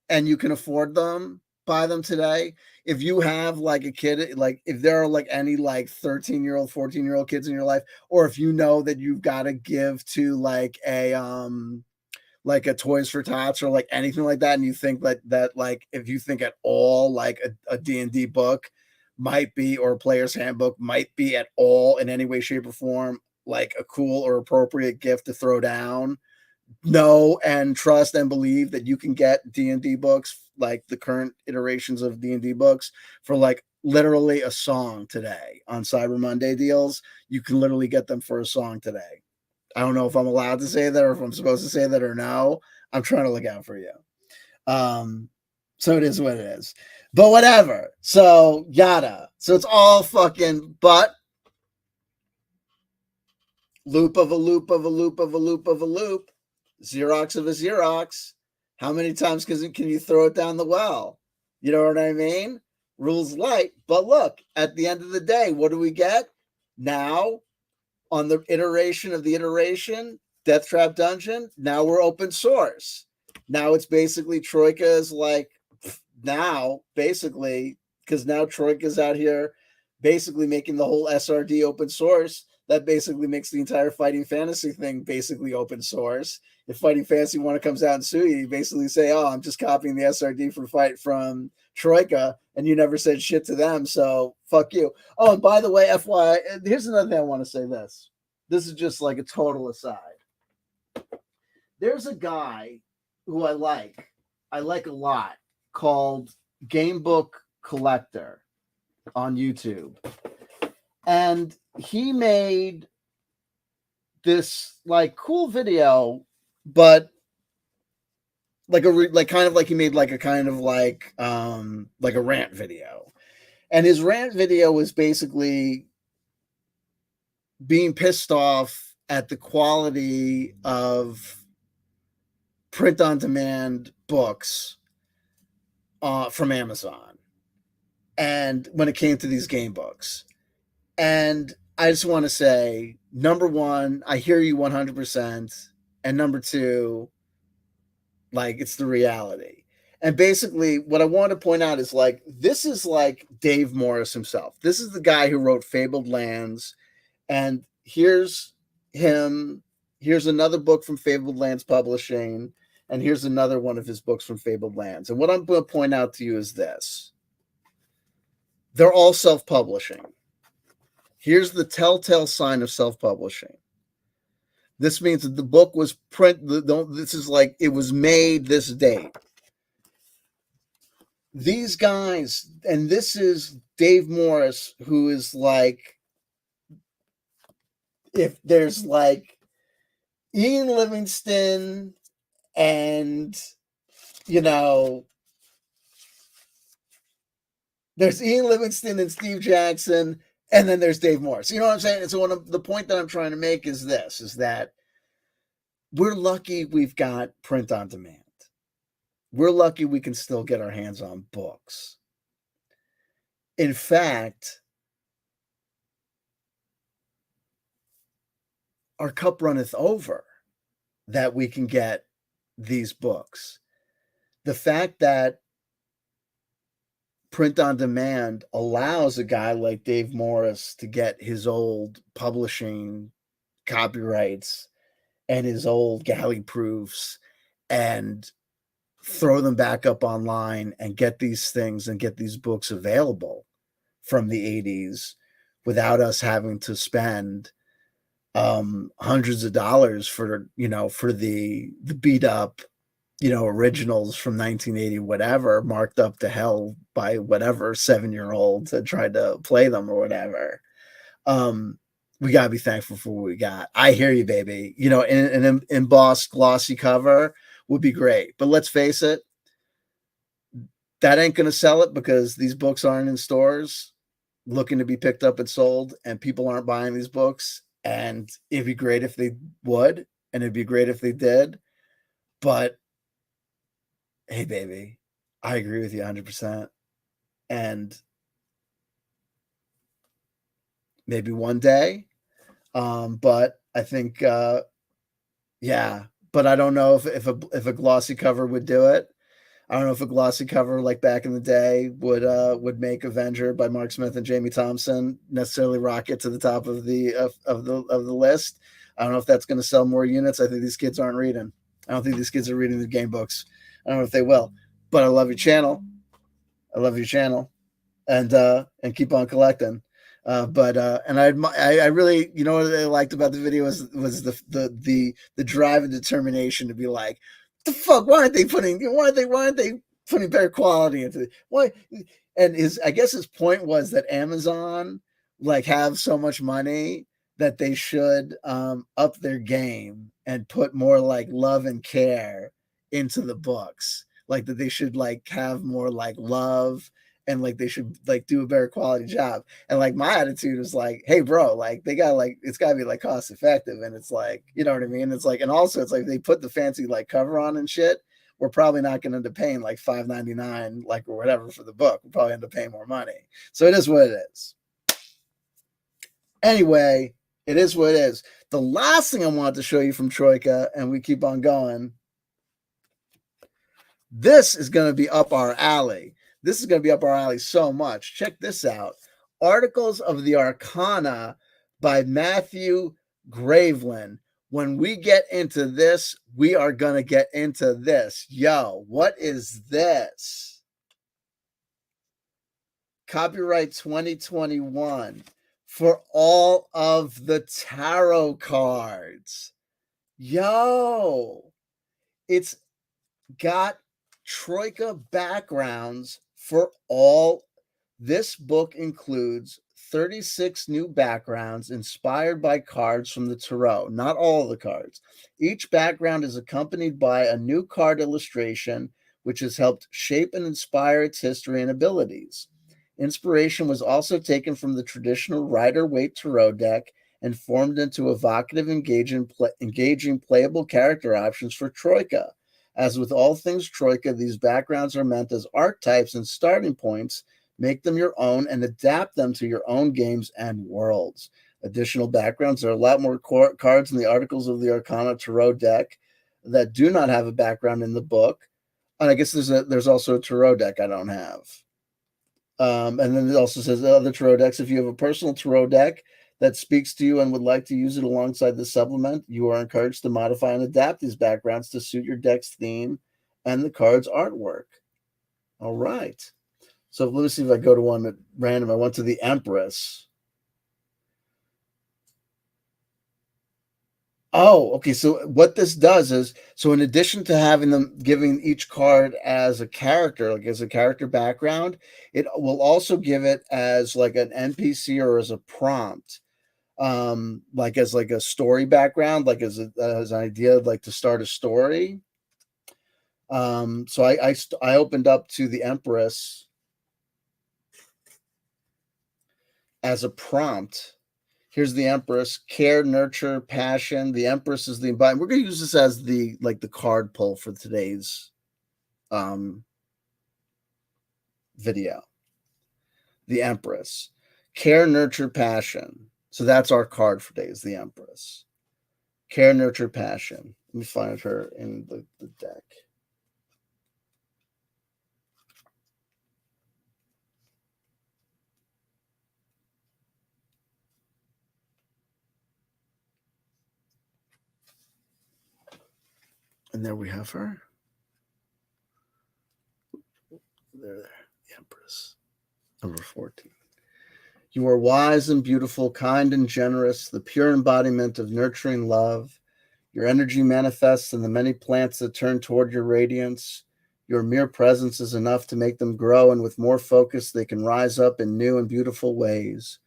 and you can afford them, buy them today. If you have like a kid, like if there are like any like 13-year-old, 14-year-old kids in your life, or if you know that you've got to give to like a Toys for Tots or like anything like that, and you think that like if you think at all like a D&D book might be, or a player's handbook might be at all in any way, shape, or form like a cool or appropriate gift to throw down, know and trust and believe that you can get D&D books, like the current iterations of D&D books, for like literally a song today on Cyber Monday deals. You can literally get them for a song today. I don't know if I'm allowed to say that or if I'm supposed to say that or no. I'm trying to look out for you. So it is what it is. But whatever. So yada. So it's all fucking but loop of a loop of a loop of a loop of a loop. Xerox of a Xerox. How many times can you throw it down the well? You know what I mean? Rules light. But look, at the end of the day, what do we get? Now, on the iteration of the iteration, Death Trap Dungeon, now we're open source. Now it's basically Troika is like, now, basically, because now Troika's out here basically making the whole SRD open source. That basically makes the entire Fighting Fantasy thing basically open source. If Fighting Fantasy one comes out and sue you, you basically say, "Oh, I'm just copying the SRD from Troika," and you never said shit to them, so fuck you. Oh, and by the way, FYI, here's another thing I want to say. This is just like a total aside. There's a guy who I like a lot, called Gamebook Collector on YouTube. And he made this like cool video, but like he made like a kind of like a rant video. And his rant video was basically being pissed off at the quality of print on demand books from Amazon, and when it came to these game books. And I just want to say, number one, I hear you 100%, and number two, like, it's the reality. And basically what I want to point out is like, this is like Dave Morris himself. This is the guy who wrote Fabled Lands, and here's him. Here's another book from Fabled Lands Publishing, and here's another one of his books from Fabled Lands. And what I'm going to point out to you is this. They're all self-publishing. Here's the telltale sign of self-publishing. This means that the book was this is like, it was made this date. These guys, and this is Dave Morris, who is like, if there's like Ian Livingston and, you know, there's Ian Livingston and Steve Jackson, and then there's Dave Morris. You know what I'm saying? And so the point that I'm trying to make is this, is that we're lucky we've got print on demand. We're lucky we can still get our hands on books. In fact, our cup runneth over that we can get these books. The fact that print on demand allows a guy like Dave Morris to get his old publishing copyrights and his old galley proofs and throw them back up online and get these things and get these books available from the 80s without us having to spend hundreds of dollars for the beat up, originals from 1980, whatever, marked up to hell by whatever 7-year-old that tried to play them or whatever. We gotta be thankful for what we got. I hear you, baby. An embossed glossy cover would be great, but let's face it, that ain't gonna sell it, because these books aren't in stores looking to be picked up and sold, and people aren't buying these books. And it'd be great if they would, and it'd be great if they did, but hey, baby, I agree with you 100%. And maybe one day, but I think, yeah, but I don't know if a glossy cover would do it. I don't know if a glossy cover like back in the day would make Avenger by Mark Smith and Jamie Thompson necessarily rocket to the top of the list. I don't know if that's going to sell more units. I think these kids aren't reading. I don't think these kids are reading the game books. I don't know if they will, but I love your channel. And keep on collecting. And I really, what I liked about the video was the drive and determination to be like, the fuck, why aren't they putting better quality into it? Why? And I guess his point was that Amazon like have so much money that they should up their game and put more like love and care into the books. Like that they should like have more like love and like they should like do a better quality job. And like my attitude is like, hey bro, like they got like it's gotta be like cost effective. And it's like, you know what I mean? It's like, and also it's like they put the fancy like cover on and shit. We're probably not going to end up paying like $5.99 like or whatever for the book. We'll probably end up paying more money. So it is what it is. Anyway, it is what it is. The last thing I wanted to show you from Troika, and we keep on going. This is going to be up our alley. This is going to be up our alley so much. Check this out. Articles of the Arcana by Matthew Gravelin. When we get into this, we are going to get into this. Yo, what is this? Copyright 2021 for all of the tarot cards. Yo, it's got Troika backgrounds for all. This book includes 36 new backgrounds inspired by cards from the tarot, not all of the cards. Each background is accompanied by a new card illustration, which has helped shape and inspire its history and abilities. Inspiration was also taken from the traditional Rider-Waite tarot deck and formed into evocative, engaging playable character options for Troika. As with all things Troika, these backgrounds are meant as archetypes and starting points. Make them your own and adapt them to your own games and worlds. Additional backgrounds. There are a lot more cards in the Articles of the Arcana Tarot deck that do not have a background in the book. And I guess there's also a tarot deck I don't have. And then it also says other tarot decks. If you have a personal tarot deck that speaks to you and would like to use it alongside the supplement, you are encouraged to modify and adapt these backgrounds to suit your deck's theme and the card's artwork. All right. So let me see if I go to one at random. I went to the Empress. Oh, okay. So what this does is, so in addition to having them giving each card as a character, like as a character background, it will also give it as like an NPC or as a prompt, like as like a story background, like as an idea, like to start a story. So I opened up to the Empress as a prompt. Here's the Empress: care, nurture, passion. The Empress is the embodiment. We're going to use this as the card pull for today's video. The Empress: care, nurture, passion. So that's our card for today, is the Empress. Care, nurture, passion. Let me find her in the deck. And there we have her. There, the Empress. Number 14. You are wise and beautiful, kind and generous, the pure embodiment of nurturing love. Your energy manifests in the many plants that turn toward your radiance. Your mere presence is enough to make them grow, and with more focus, they can rise up in new and beautiful ways.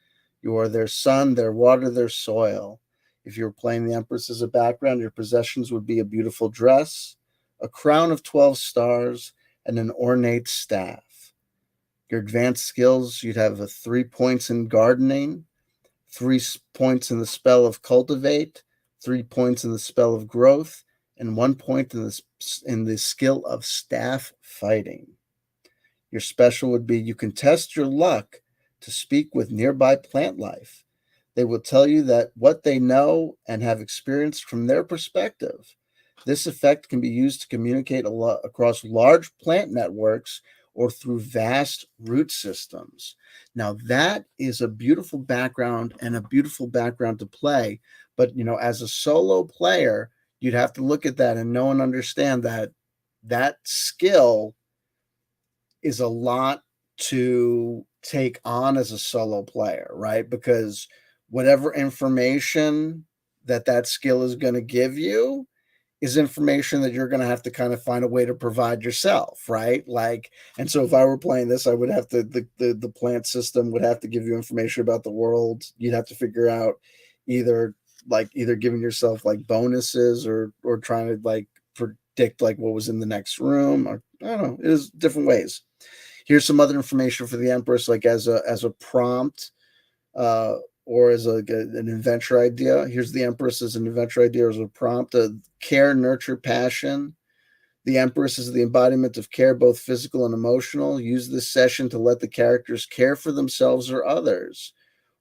You are their sun, their water, their soil. If you were playing the Empress as a background, your possessions would be a beautiful dress, a crown of 12 stars, and an ornate staff. Your advanced skills, you'd have 3 points in gardening, 3 points in the spell of cultivate, 3 points in the spell of growth, and 1 point in the skill of staff fighting. Your special would be you can test your luck to speak with nearby plant life. They will tell you that what they know and have experienced from their perspective. This effect can be used to communicate across large plant networks or through vast root systems. Now, that is a beautiful background and a beautiful background to play. But, as a solo player, you'd have to look at that and know and understand that that skill is a lot to take on as a solo player, right? Because whatever information that skill is going to give you is information that you're going to have to kind of find a way to provide yourself, right? And so if I were playing this, I would have to, the plant system would have to give you information about the world. You'd have to figure out either giving yourself like bonuses or trying to like predict like what was in the next room, or I don't know. It is different ways. Here's some other information for the Empress, like as a prompt, uh, or as an adventure idea. Here's the Empress as an adventure idea, as a prompt: care, nurture, passion. The Empress is the embodiment of care, both physical and emotional. Use this session to let the characters care for themselves or others,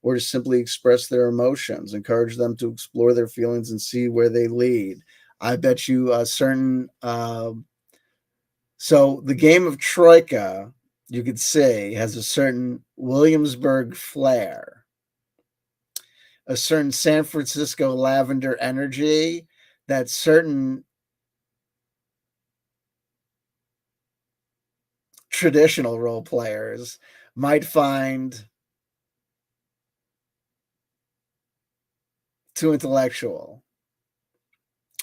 or to simply express their emotions. Encourage them to explore their feelings and see where they lead. I bet you a certain. So the game of Troika, you could say, has a certain Williamsburg flair, a certain San Francisco lavender energy, that certain traditional role players might find too intellectual,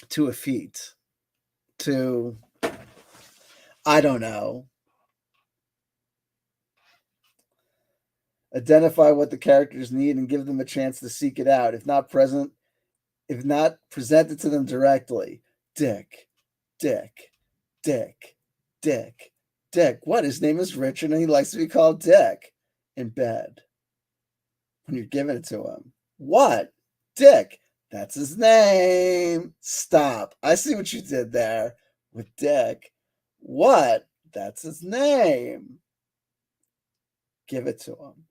too effete, too, I don't know. Identify what the characters need and give them a chance to seek it out. If not, present it to them directly. Dick, Dick, Dick, Dick, Dick. What? His name is Richard and he likes to be called Dick. In bed. When you're giving it to him. What? Dick. That's his name. Stop. I see what you did there with Dick. What? That's his name. Give it to him.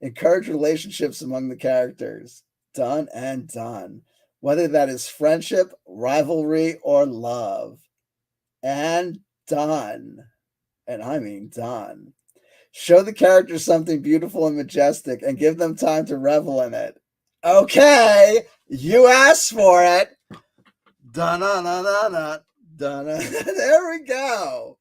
Encourage relationships among the characters. Done and done. Whether that is friendship, rivalry, or love. And done. And I mean done. Show the characters something beautiful and majestic and give them time to revel in it. Okay, you asked for it. Da-na-na-na-na. Da-na. There we go.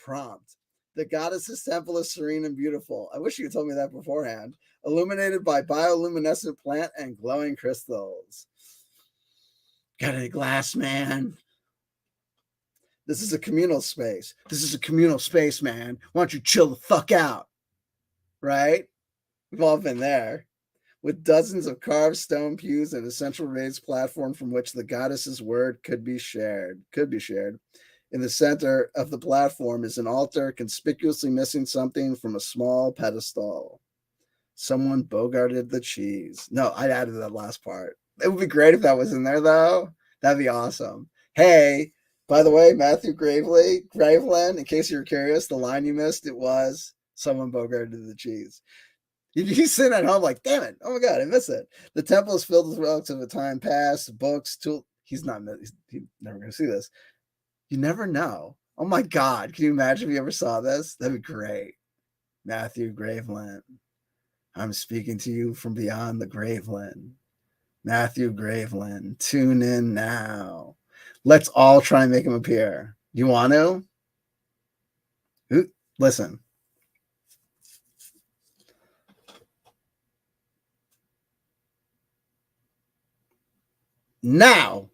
Prompt. The goddess's temple is serene and beautiful. I wish you had told me that beforehand. Illuminated by bioluminescent plant and glowing crystals. Got any glass, man? This is a communal space. This is a communal space, man. Why don't you chill the fuck out? Right? We've all been there. With dozens of carved stone pews and a central raised platform from which the goddess's word could be shared. In the center of the platform is an altar, conspicuously missing something from a small pedestal. Someone bogarted the cheese. No, I added that last part. It would be great if that was in there, though. That'd be awesome. Hey, by the way, Matthew Graveland, in case you're curious, the line you missed, it was someone bogarted the cheese. He's sitting at home like, damn it, oh my God, I miss it. The temple is filled with relics of a time past, books, tools. He's never going to see this. You never know. Oh my God, can you imagine if you ever saw this? That'd be great. Matthew Graveland. I'm speaking to you from beyond the Graveland. Matthew Graveland, tune in now. Let's all try and make him appear. You want to? Listen. Now.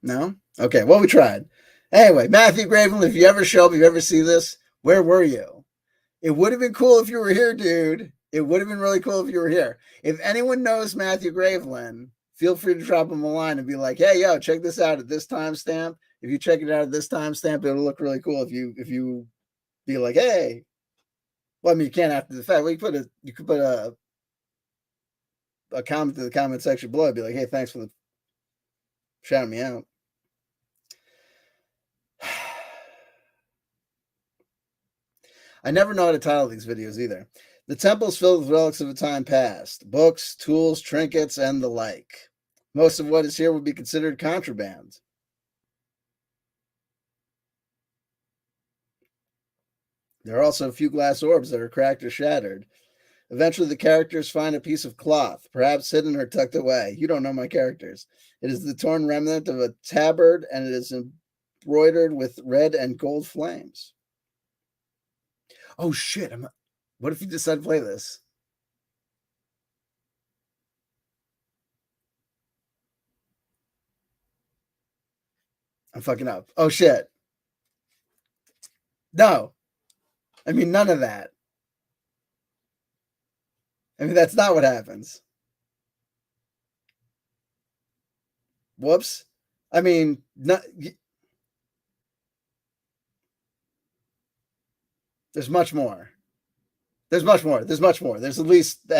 No? Okay, well, we tried. Anyway, Matthew Graveland, if you ever show up, if you ever see this, where were you? It would have been cool if you were here, dude. It would have been really cool if you were here. If anyone knows Matthew Graveland, feel free to drop him a line and be like, hey, yo, check this out at this timestamp. If you check it out at this timestamp, it'll look really cool if you be like, hey. Well, I mean, you can't after the fact. Well, you could put a comment to the comment section below and be like, hey, thanks for shouting me out. I never know how to title these videos either. The temple is filled with relics of a time past, books, tools, trinkets, and the like. Most of what is here would be considered contraband. There are also a few glass orbs that are cracked or shattered. Eventually, the characters find a piece of cloth, perhaps hidden or tucked away. You don't know my characters. It is the torn remnant of a tabard, and it is embroidered with red and gold flames. Oh, shit. What if you decide to play this? I'm fucking up. Oh, shit. No. I mean, none of that. I mean, that's not what happens. Whoops. I mean, there's much more. There's much more. There's much more. There's at least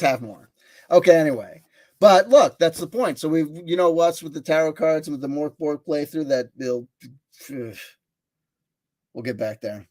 half more. Okay, anyway. But look, that's the point. So we, what's with the tarot cards and with the Morph board playthrough that we'll get back there.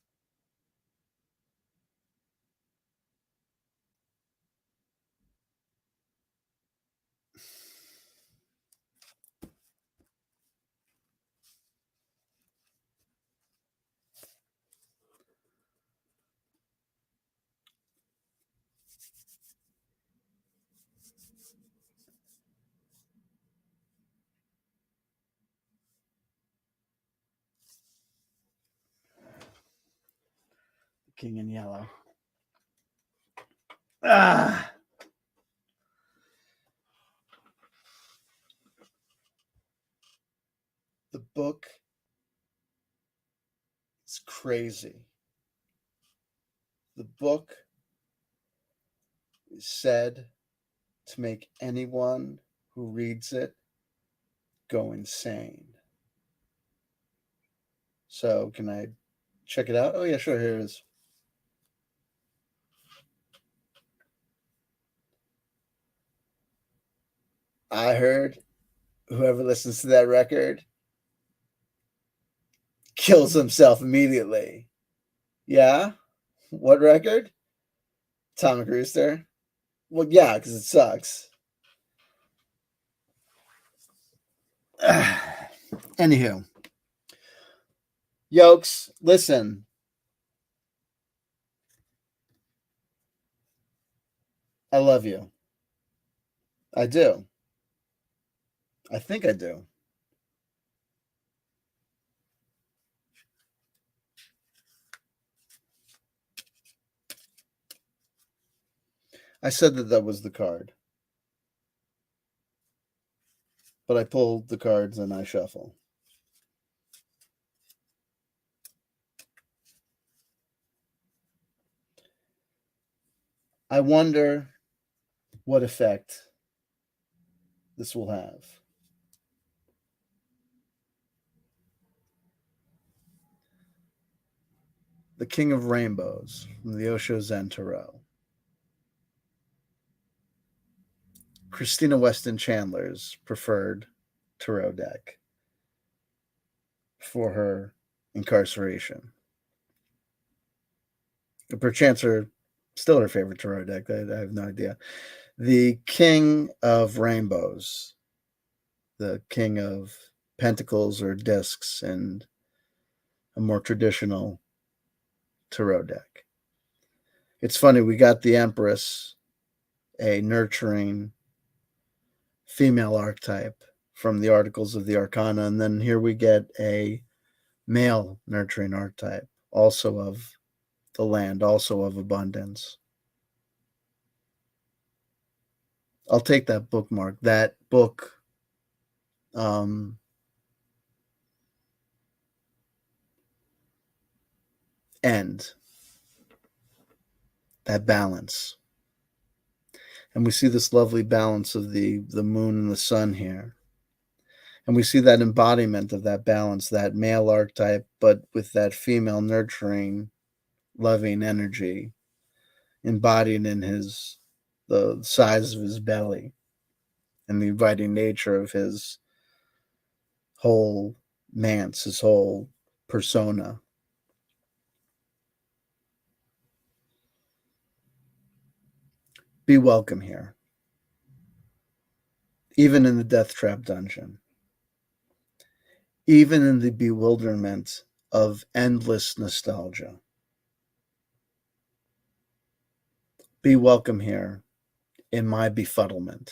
King in yellow. Ah. The book is crazy. The book is said to make anyone who reads it go insane. So can I check it out? Oh, yeah, sure. Here it is. I heard whoever listens to that record kills himself immediately. Yeah? What record? Atomic Rooster? Well, yeah, because it sucks. Anywho. Yokes, listen. I love you. I do. I think I do. I said that was the card. But I pulled the cards and I shuffle. I wonder what effect this will have. The King of Rainbows from the Osho Zen Tarot. Christina Weston Chandler's preferred tarot deck for her incarceration. Perchance still her favorite tarot deck. I have no idea. The King of Rainbows, the King of Pentacles or discs, and a more traditional tarot deck. It's funny, we got the Empress, a nurturing female archetype from the Articles of the Arcana, and then here we get a male nurturing archetype, also of the land, also of abundance. I'll take that bookmark. That book end, that balance. And we see this lovely balance of the moon and the sun here. And we see that embodiment of that balance, that male archetype, but with that female nurturing, loving energy embodied in the size of his belly and the inviting nature of his whole manse, his whole persona. Be welcome here, even in the death trap dungeon, even in the bewilderment of endless nostalgia. Be welcome here in my befuddlement.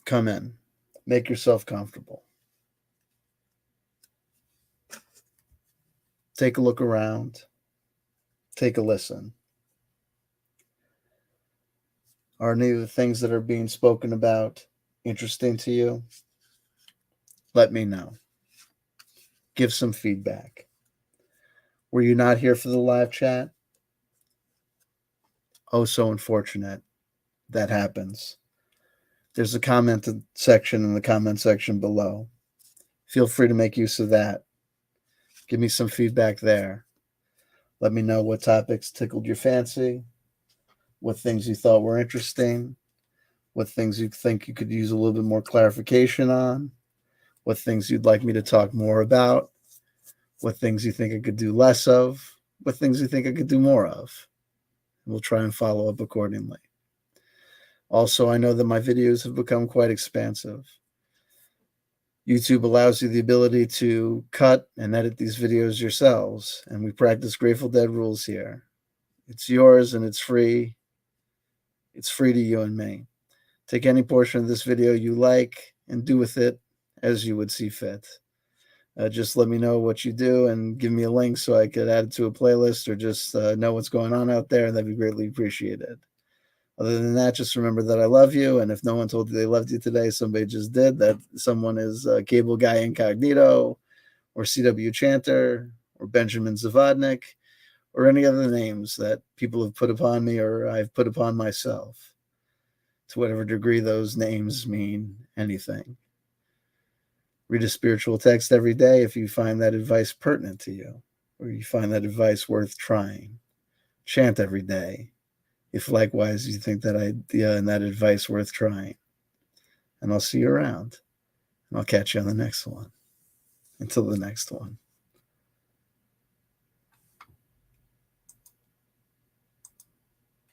Come in. Make yourself comfortable. Take a look around. Take a listen. Are any of the things that are being spoken about interesting to you? Let me know. Give some feedback. Were you not here for the live chat? oh so unfortunate that happens. There's a comment section in the comment section below. Feel free to make use of that. Give me some feedback there. Let me know what topics tickled your fancy, what things you thought were interesting, what things you think you could use a little bit more clarification on, what things you'd like me to talk more about, what things you think I could do less of, what things you think I could do more of. We'll try and follow up accordingly. Also, I know that my videos have become quite expansive. YouTube allows you the ability to cut and edit these videos yourselves, and we practice Grateful Dead rules here. It's yours and it's free. It's free to you and me. Take any portion of this video you like and do with it as you would see fit. Just let me know what you do and give me a link so I could add it to a playlist, or just know what's going on out there, and that'd be greatly appreciated. Other than that, just remember that I love you, and if no one told you they loved you today, somebody just did. That someone is Cable Guy Incognito, or CW Chanter, or Benjamin Zavodnik, or any other names that people have put upon me or I've put upon myself. To whatever degree those names mean anything. Read a spiritual text every day if you find that advice pertinent to you, or you find that advice worth trying. Chant every day if likewise you think that idea and that advice worth trying. And I'll see you around. And I'll catch you on the next one. Until the next one.